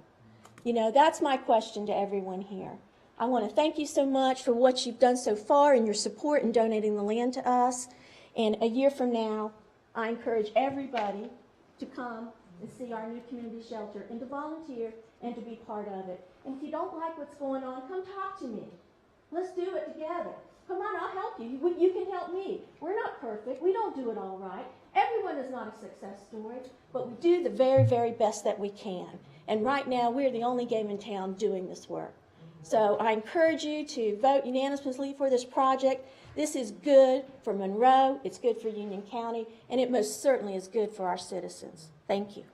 You know, that's my question to everyone here. I want to thank you so much for what you've done so far and your support in donating the land to us. And a year from now, I encourage everybody to come and see our new community shelter and to volunteer and to be part of it. And if you don't like what's going on, come talk to me. Let's do it together. Come on, I'll help you. You can help me. We're not perfect. We don't do it all right. Everyone is not a success story, but we do the very, very best that we can. And right now, we're the only game in town doing this work. So I encourage you to vote unanimously for this project. This is good for Monroe, it's good for Union County, and it most certainly is good for our citizens. Thank you.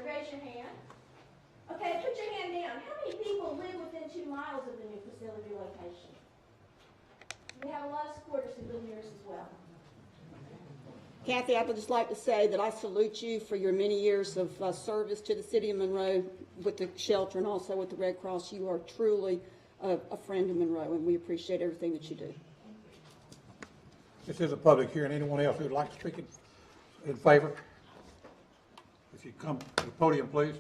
Raise your hand. Okay, put your hand down. How many people live within 2 miles of the new facility location? We have a lot of supporters who live near us as well. Kathy, I would just like to say that I salute you for your many years of service to the city of Monroe with the shelter and also with the Red Cross. You are truly a friend of Monroe, and we appreciate everything that you do. This is a public hearing. Anyone else who would like to speak in favor? If you come to the podium, please.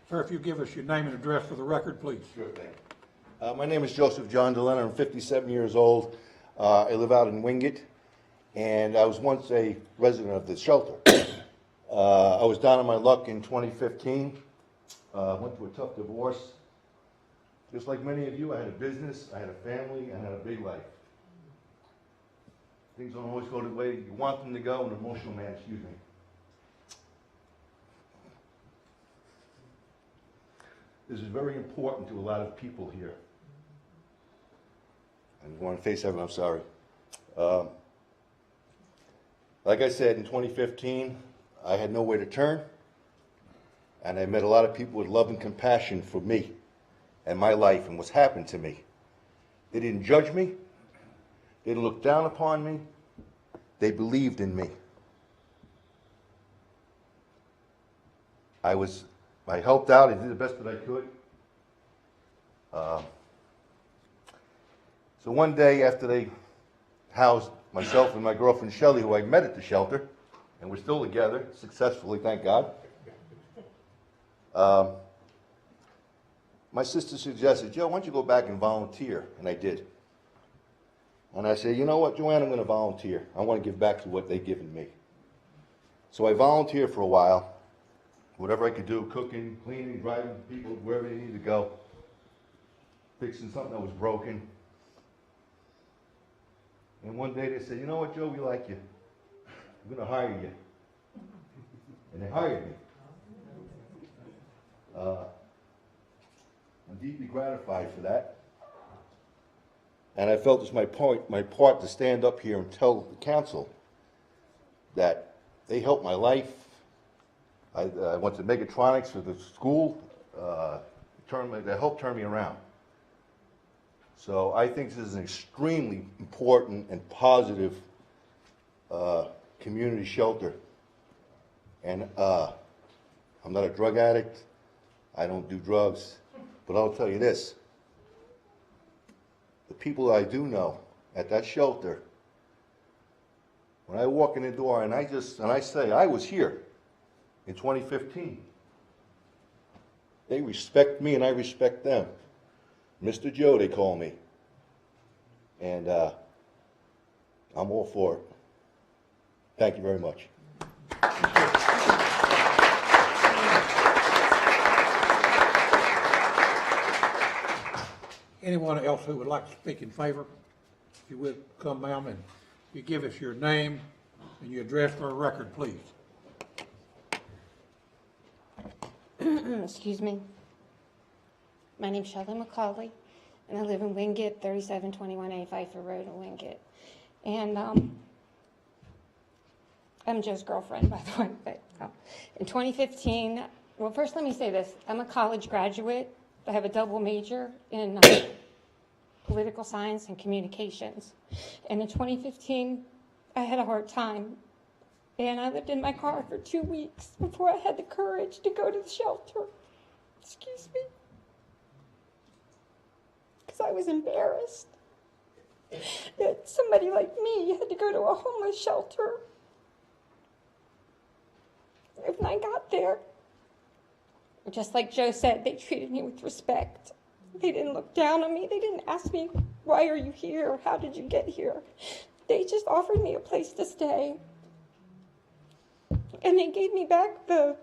Sir, if you give us your name and address for the record, please. Sure thing. My name is Joseph John DeLenna. I'm 57 years old. I live out in Wingate, and I was once a resident of the shelter. I was down on my luck in 2015. Went through a tough divorce. Just like many of you, I had a business, I had a family, I had a big life. Things don't always go the way you want them to go, an emotional man, excuse me. This is very important to a lot of people here. I want to face everyone, I'm sorry. Like I said, in 2015, I had nowhere to turn, and I met a lot of people with love and compassion for me and my life and what's happened to me. They didn't judge me. They didn't look down upon me. They believed in me. I helped out. I did the best that I could. So one day after they housed myself and my girlfriend Shelley, who I met at the shelter, and we're still together, successfully, thank God, my sister suggested, Joe, why don't you go back and volunteer? And I did. And I said, you know what, Joanne, I'm going to volunteer. I want to give back to what they've given me. So I volunteered for a while, whatever I could do, cooking, cleaning, driving people wherever they needed to go, fixing something that was broken. And one day they said, you know what, Joe, we like you. We're going to hire you. And they hired me. I'm deeply gratified for that. And I felt it's my part to stand up here and tell the council that they helped my life. I went to Megatronics for the school. They helped turn me around. So I think this is an extremely important and positive community shelter. And I'm not a drug addict. I don't do drugs. But I'll tell you this. The people I do know at that shelter, when I walk in the door and I say, I was here in 2015. They respect me and I respect them. Mr. Joe, they call me. And I'm all for it. Thank you very much. Anyone else who would like to speak in favor? If you would come, ma'am, and you give us your name and your address for a record, please. Excuse me. My name's Shelley McCauley, and I live in Wingate, 3721A Pfeiffer Road in Wingate. And I'm Joe's girlfriend, by the way. But in 2015, well, first let me say this. I'm a college graduate. I have a double major in political science and communications. And in 2015, I had a hard time. And I lived in my car for 2 weeks before I had the courage to go to the shelter. Excuse me. Because I was embarrassed that somebody like me had to go to a homeless shelter. And when I got there, just like Joe said, they treated me with respect. They didn't look down on me. They didn't ask me, why are you here? How did you get here? They just offered me a place to stay. And they gave me back the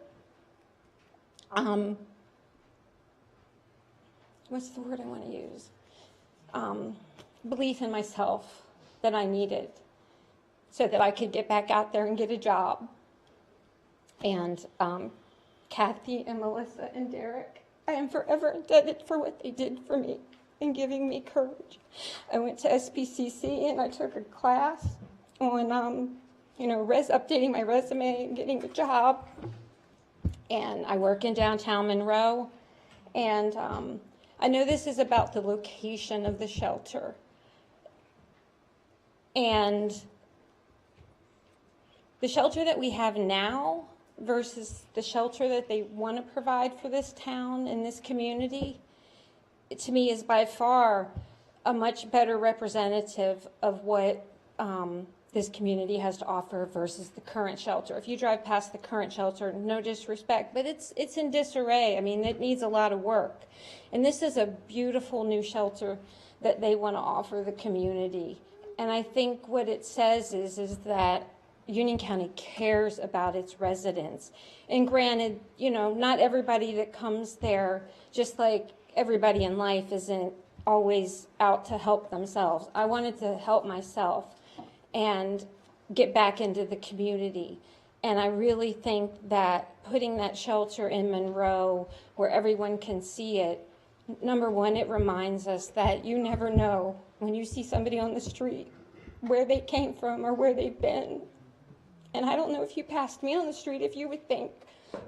what's the word I want to use? Belief in myself that I needed so that I could get back out there and get a job. And Kathy and Melissa and Derek, I am forever indebted for what they did for me and giving me courage. I went to SPCC and I took a class on, updating my resume and getting a job. And I work in downtown Monroe. And I know this is about the location of the shelter. And the shelter that we have now versus the shelter that they want to provide for this town and this community, to me is by far a much better representative of what this community has to offer versus the current shelter. If you drive past the current shelter, no disrespect, but it's in disarray. I mean, it needs a lot of work. And this is a beautiful new shelter that they want to offer the community. And I think what it says is that Union County cares about its residents. And granted, not everybody that comes there, just like everybody in life, isn't always out to help themselves. I wanted to help myself and get back into the community. And I really think that putting that shelter in Monroe where everyone can see it, number one, it reminds us that you never know when you see somebody on the street where they came from or where they've been. And I don't know if you passed me on the street if you would think,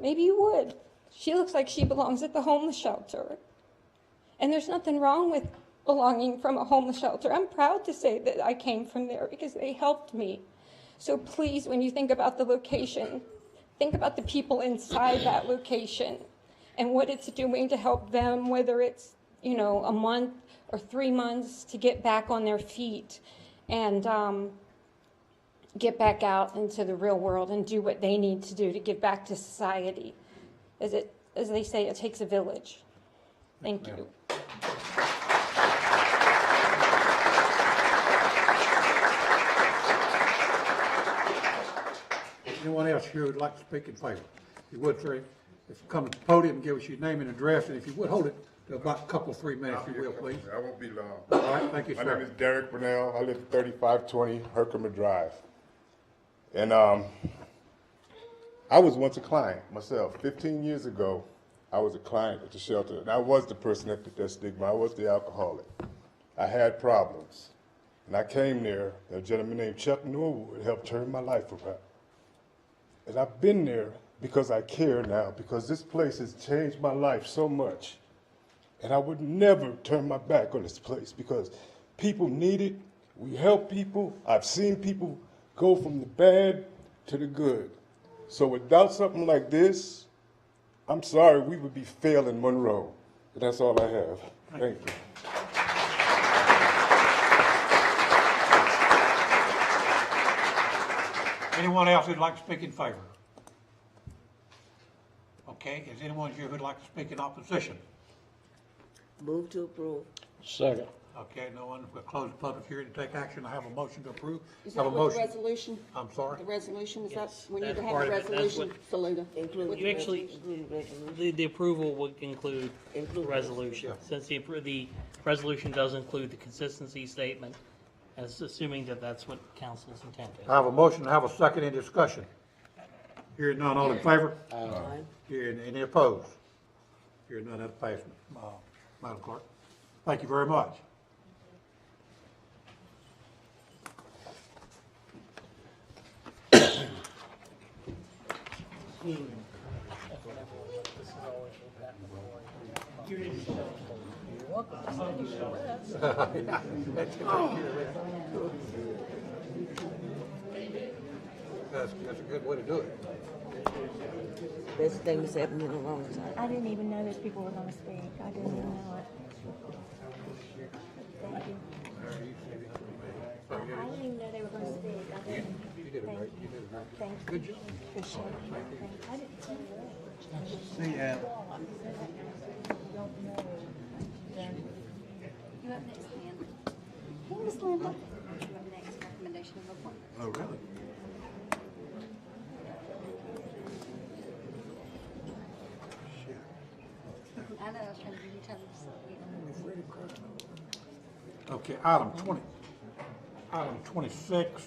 maybe you would. She looks like she belongs at the homeless shelter. And there's nothing wrong with belonging from a homeless shelter. I'm proud to say that I came from there because they helped me. So please, when you think about the location, think about the people inside that location and what it's doing to help them, whether it's, a month or 3 months to get back on their feet and get back out into the real world and do what they need to do to give back to society. As they say, it takes a village. Thank you. Anyone else here who'd like to speak in favor? If you would, sir, if you come to the podium and give us your name and address, and if you would, hold it to about a couple, 3 minutes, if you will, please. I won't be long. All right, thank you, sir. My name is Derek Burnell. I live at 3520 Herkimer Drive. And I was once a client myself. 15 years ago, I was a client at the shelter, and I was the person that fit that stigma. I was the alcoholic. I had problems. And I came there, a gentleman named Chuck Norwood helped turn my life around. And I've been there because I care now, because this place has changed my life so much. And I would never turn my back on this place because people need it. We help people. I've seen people go from the bad to the good. So without something like this, I'm sorry, we would be failing Monroe. And that's all I have. Thank you. Anyone else who'd like to speak in favor? Okay, is anyone here who'd like to speak in opposition? Move to approve. Second. Okay, no one, we'll close the public hearing to take action. I have a motion to approve. Is Have that a what the motion. resolution? I'm sorry? The resolution, is that, Yes, we need that's to have part a of it. That's resolution, Saluda? Include You actually, the approval would include the Include resolution. Since the resolution does include the consistency statement, as assuming that that's what council's intent is. I have a motion to have a second in discussion. Hearing none, all in favor? Aye. Hearing any opposed? Hearing none, that passes. Madam Clerk, thank you very much. That's a good way to do it. Best thing that's happened in a long time. I didn't even know those people were gonna speak. I didn't even know it. Thank you. I didn't even know they were gonna speak. I didn't. You did it right. You did it right. Thank you. Good job. Appreciate it. I didn't see it. See ya. You up next, Lynn? Hey, Miss Linda. You up next, recommendation of appointment. Oh, really? I know, I was trying to give you time to Okay, item 26,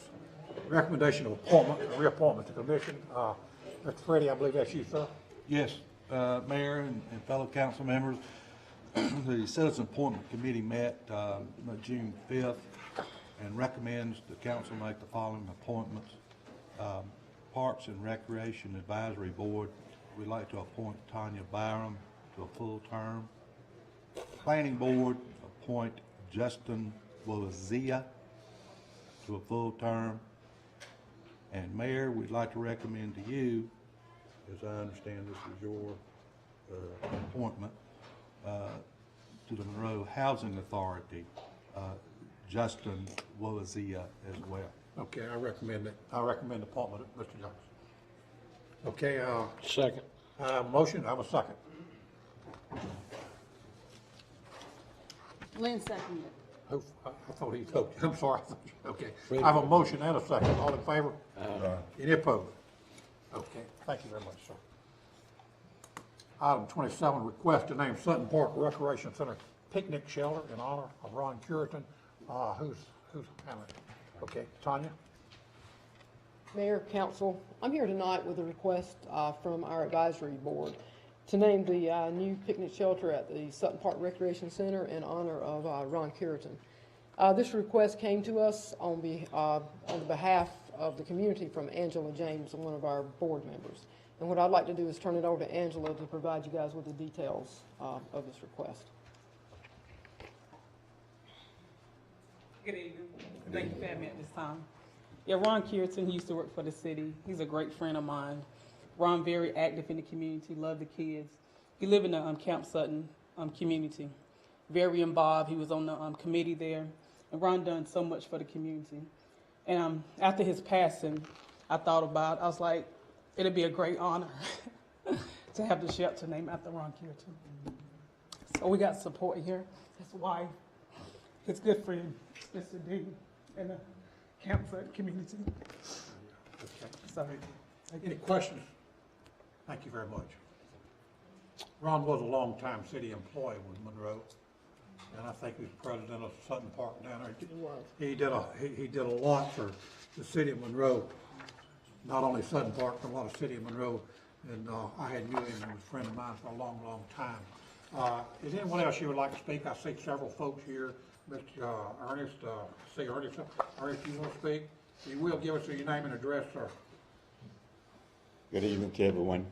recommendation of appointment, reappointment to commission. Mr. Freddie, I believe that's you, sir. Yes, Mayor and fellow council members, the Citizen Appointment Committee met June 5th and recommends the council make the following appointments. Parks and Recreation Advisory Board, we'd like to appoint Tanya Byram to a full term. Planning Board, appoint Justin Wallazia to a full term. And Mayor, we'd like to recommend to you, as I understand this is your appointment, to the Monroe Housing Authority, Justin Wallazia as well. Okay, I recommend it. I recommend the appointment of Mr. Johnson. Okay, Second. motion, I have a second. Lynn seconded. Who, I thought he told you. I'm sorry. Okay, I have a motion and a second. All in favor? Any opposed? Okay, thank you very much, sir. Item 27, request to name Sutton Park Recreation Center picnic shelter in honor of Ron Curitan. Who's handling it? Okay, Tanya? Mayor, Council, I'm here tonight with a request from our advisory board to name the new picnic shelter at the Sutton Park Recreation Center in honor of Ron Curitan. This request came to us on the behalf of the community from Angela James, one of our board members. And what I'd like to do is turn it over to Angela to provide you guys with the details of this request. Good evening. Thank you for having me at this time. Yeah, Ron Curitan, he used to work for the city. He's a great friend of mine. Ron very active in the community, loved the kids. He lived in the Camp Sutton community. Very involved. He was on the committee there. And Ron done so much for the community. And after his passing, I was like, it'd be a great honor to have the shelter named after Ron Curitan. So we got support here. His wife, his good friend, Mr. D, and the Camp Sutton community. Okay. Sorry. Any questions? Thank you very much. Ron was a long-time city employee with Monroe, and I think he was president of Sutton Park down there. He did a lot for the city of Monroe, not only Sutton Park, but a lot of city of Monroe. And I had knew him, he was a friend of mine for a long, long time. Is anyone else you would like to speak? I see several folks here. Mr. Ernest, Ernest, you want to speak? You will give us your name and address, sir. Good evening to everyone.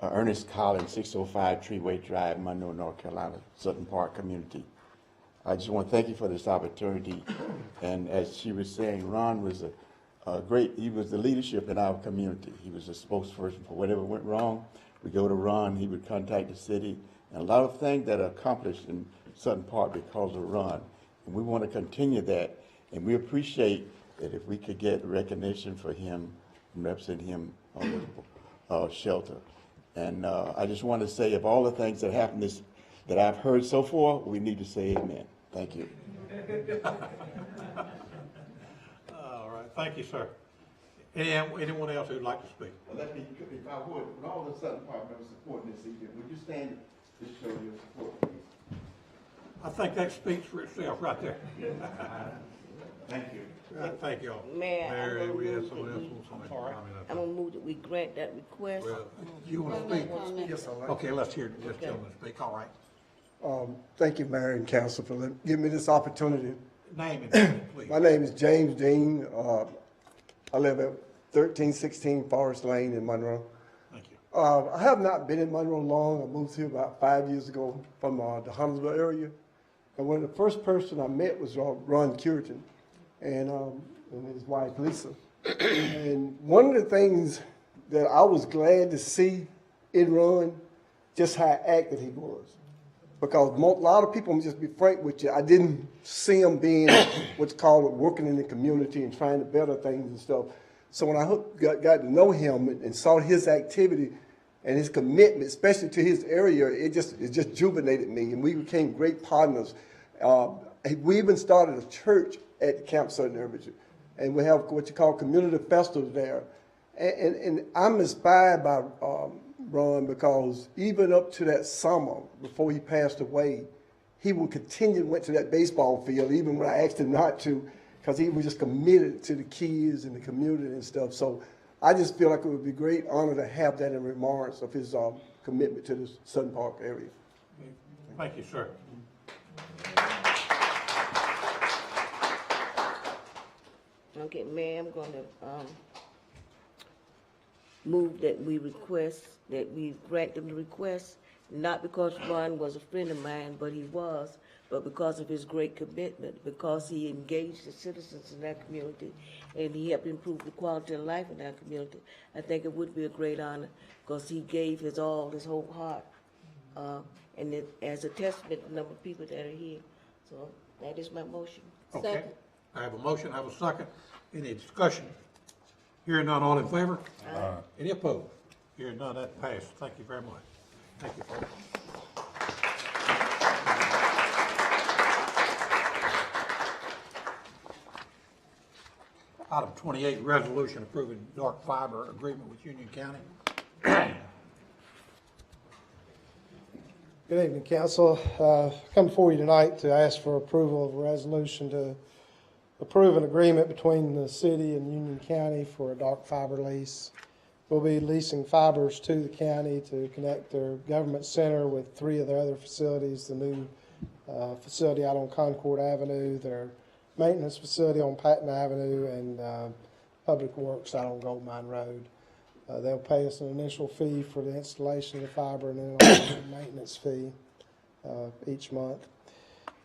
Ernest Collins, 605 Treeway Drive, Monroe, North Carolina, Sutton Park community. I just want to thank you for this opportunity. And as she was saying, Ron was he was the leadership in our community. He was a spokesperson for whatever went wrong. We go to Ron, he would contact the city, and a lot of things that are accomplished in Sutton Park because of Ron. And we want to continue that, and we appreciate that if we could get recognition for him and represent him on the shelter. And I just want to say, of all the things that happened that I've heard so far, we need to say amen. Thank you. All right, thank you, sir. Anyone else who'd like to speak? Well, let me, if I would, with all the Sutton Park members supporting this evening, would you stand to show your support, please? I think that speaks for itself right there. Thank you. Thank you all. Mayor, Mary, we have someone else who wants to make a comment. I'm gonna move that we grant that request. Well, you want to speak? Yes, I like Okay, let's hear this gentleman speak. All right. Thank you, Mayor and Council, for giving me this opportunity. Name and please. My name is James Dean. I live at 1316 Forest Lane in Monroe. Thank you. I have not been in Monroe long. I moved here about 5 years ago from the Huntersville area. And one of the first person I met was Ron Curitan and his wife, Lisa. And one of the things that I was glad to see in Ron, just how active he was. Because a lot of people, I'm just be frank with you, I didn't see him being what's called working in the community and trying to better things and stuff. So when I got to know him and saw his activity and his commitment, especially to his area, it just juvenated me, and we became great partners. We even started a church at Camp Sutton Hermitage, and we have what you call community festivals there. And I'm inspired by Ron because even up to that summer before he passed away, he would continue, went to that baseball field, even when I asked him not to, because he was just committed to the kids and the community and stuff. So I just feel like it would be a great honor to have that in remembrance of his commitment to the Sutton Park area. Thank you, sir. Okay, Mayor, I'm gonna, move that we request, that we grant them the request, not because Ron was a friend of mine, but he was, but because of his great commitment, because he engaged the citizens in that community, and he helped improve the quality of life in that community. I think it would be a great honor, because he gave his all, his whole heart, and it, as a testament to the number of people that are here. So that is my motion. Okay. I have a motion, I have a second. Any discussion? Hearing none, all in favor? Aye. Any opposed? Hearing none, that passed. Thank you very much. Thank you, folks. Item 28, resolution approving dark fiber agreement with Union County. Good evening, Council. Come before you tonight to ask for approval of a resolution to approve an agreement between the city and Union County for a dark fiber lease. We'll be leasing fibers to the county to connect their government center with 3 of their other facilities, the new facility out on Concord Avenue, their maintenance facility on Patton Avenue, and Public Works out on Gold Mine Road. They'll pay us an initial fee for the installation of the fiber and then also a maintenance fee each month.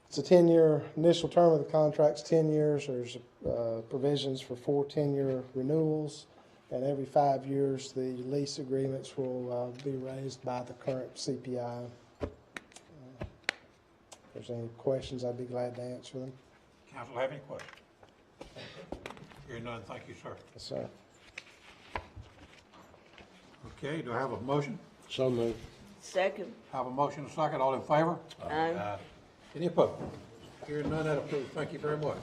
It's a 10-year, initial term of the contract's 10 years. There's provisions for 4 10-year renewals, and every 5 years the lease agreements will be raised by the current CPI. If there's any questions, I'd be glad to answer them. Council have any questions? Hearing none, thank you, sir. Yes, sir. Okay, do I have a motion? So moved. Second. Have a motion and a second, all in favor? Aye. Any opposed? Hearing none, that approved. Thank you very much.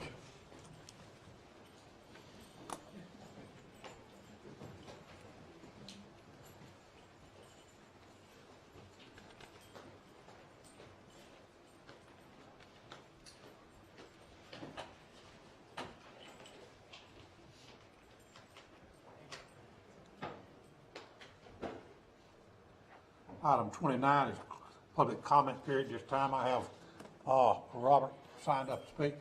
Item 29 is public comment period. This time I have Robert signed up to speak.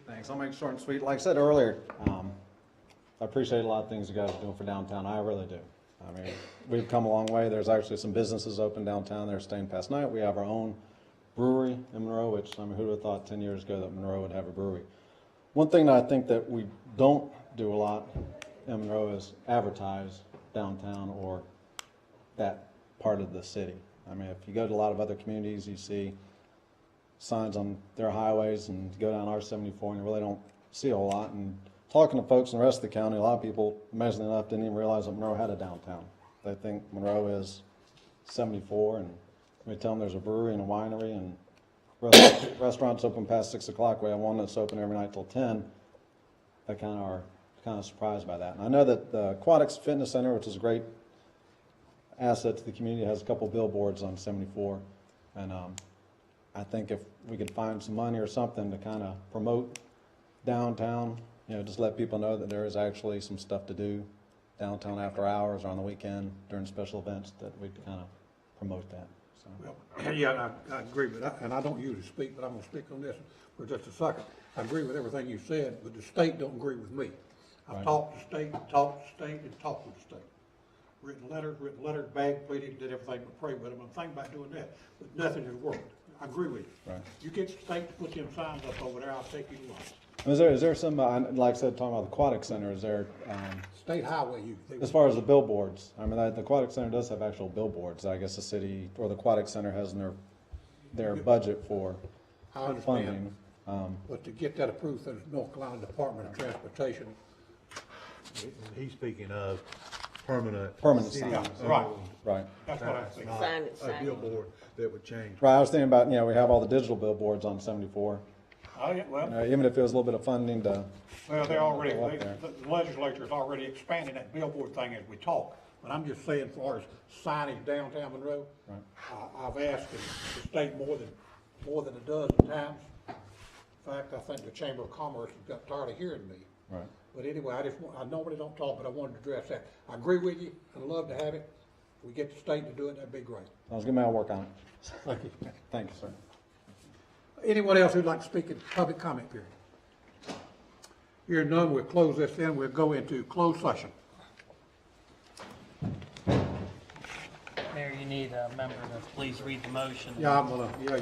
Thanks. I'll make it short and sweet. Like I said earlier, I appreciate a lot of things you guys are doing for downtown. I really do. I mean, we've come a long way. There's actually some businesses open downtown. They're staying past night. We have our own brewery in Monroe, which, I mean, who would have thought 10 years ago that Monroe would have a brewery? One thing that I think that we don't do a lot in Monroe is advertise downtown or that part of the city. I mean, if you go to a lot of other communities, you see signs on their highways and go down R-74 and you really don't see a whole lot. And talking to folks in the rest of the county, a lot of people, amazingly enough, didn't even realize that Monroe had a downtown. They think Monroe is 74, and we tell them there's a brewery and a winery and restaurants open past 6 o'clock. We have one that's open every night till 10. They kind of surprised by that. And I know that the Aquatics Fitness Center, which is a great asset to the community, has a couple billboards on 74. And I think if we could find some money or something to kind of promote downtown, you know, just let people know that there is actually some stuff to do downtown after hours or on the weekend during special events, that we'd kind of promote that. So. Well, yeah, I agree with that, and I don't usually speak, but I'm going to speak on this for just a second. I agree with everything you said, but the state don't agree with me. I've talked to the state, and talked to the state, and talked with the state. Written letters, bag pleaded, did everything but pray with them. I'm thinking about doing that, but nothing has worked. I agree with you. Right. You get the state to put them signs up over there, I'll take you to lunch. Is there some, like I said, talking about the Aquatic Center, is there... State highway, as far as the billboards, I mean, the Aquatic Center does have actual billboards. I guess the city, or the Aquatic Center has in their budget for funding. But to get that approved through the North Carolina Department of Transportation. He's speaking of permanent signs. Right. Right. That's what I think. A billboard that would change. Right, I was thinking about, you know, we have all the digital billboards on 74. Oh, yeah, well, Even if it was a little bit of funding to. well, they're already, go up there. the legislature's already expanding that billboard thing as we talk. But I'm just saying, as far as signage downtown Monroe, I've asked the state more than a dozen times. In fact, I think the Chamber of Commerce has got tired of hearing me. Right. But anyway, I normally don't talk, but I wanted to address that. I agree with you, I'd love to have it. If we get the state to do it, that'd be great. Sounds good, man, I'll work on it. Thank you. Thank you, sir. Anyone else who'd like to speak in public comment period? Hearing none, we'll close this in, we'll go into closed session. Mayor, you need a member to please read the motion. Yeah, I'm gonna, yeah,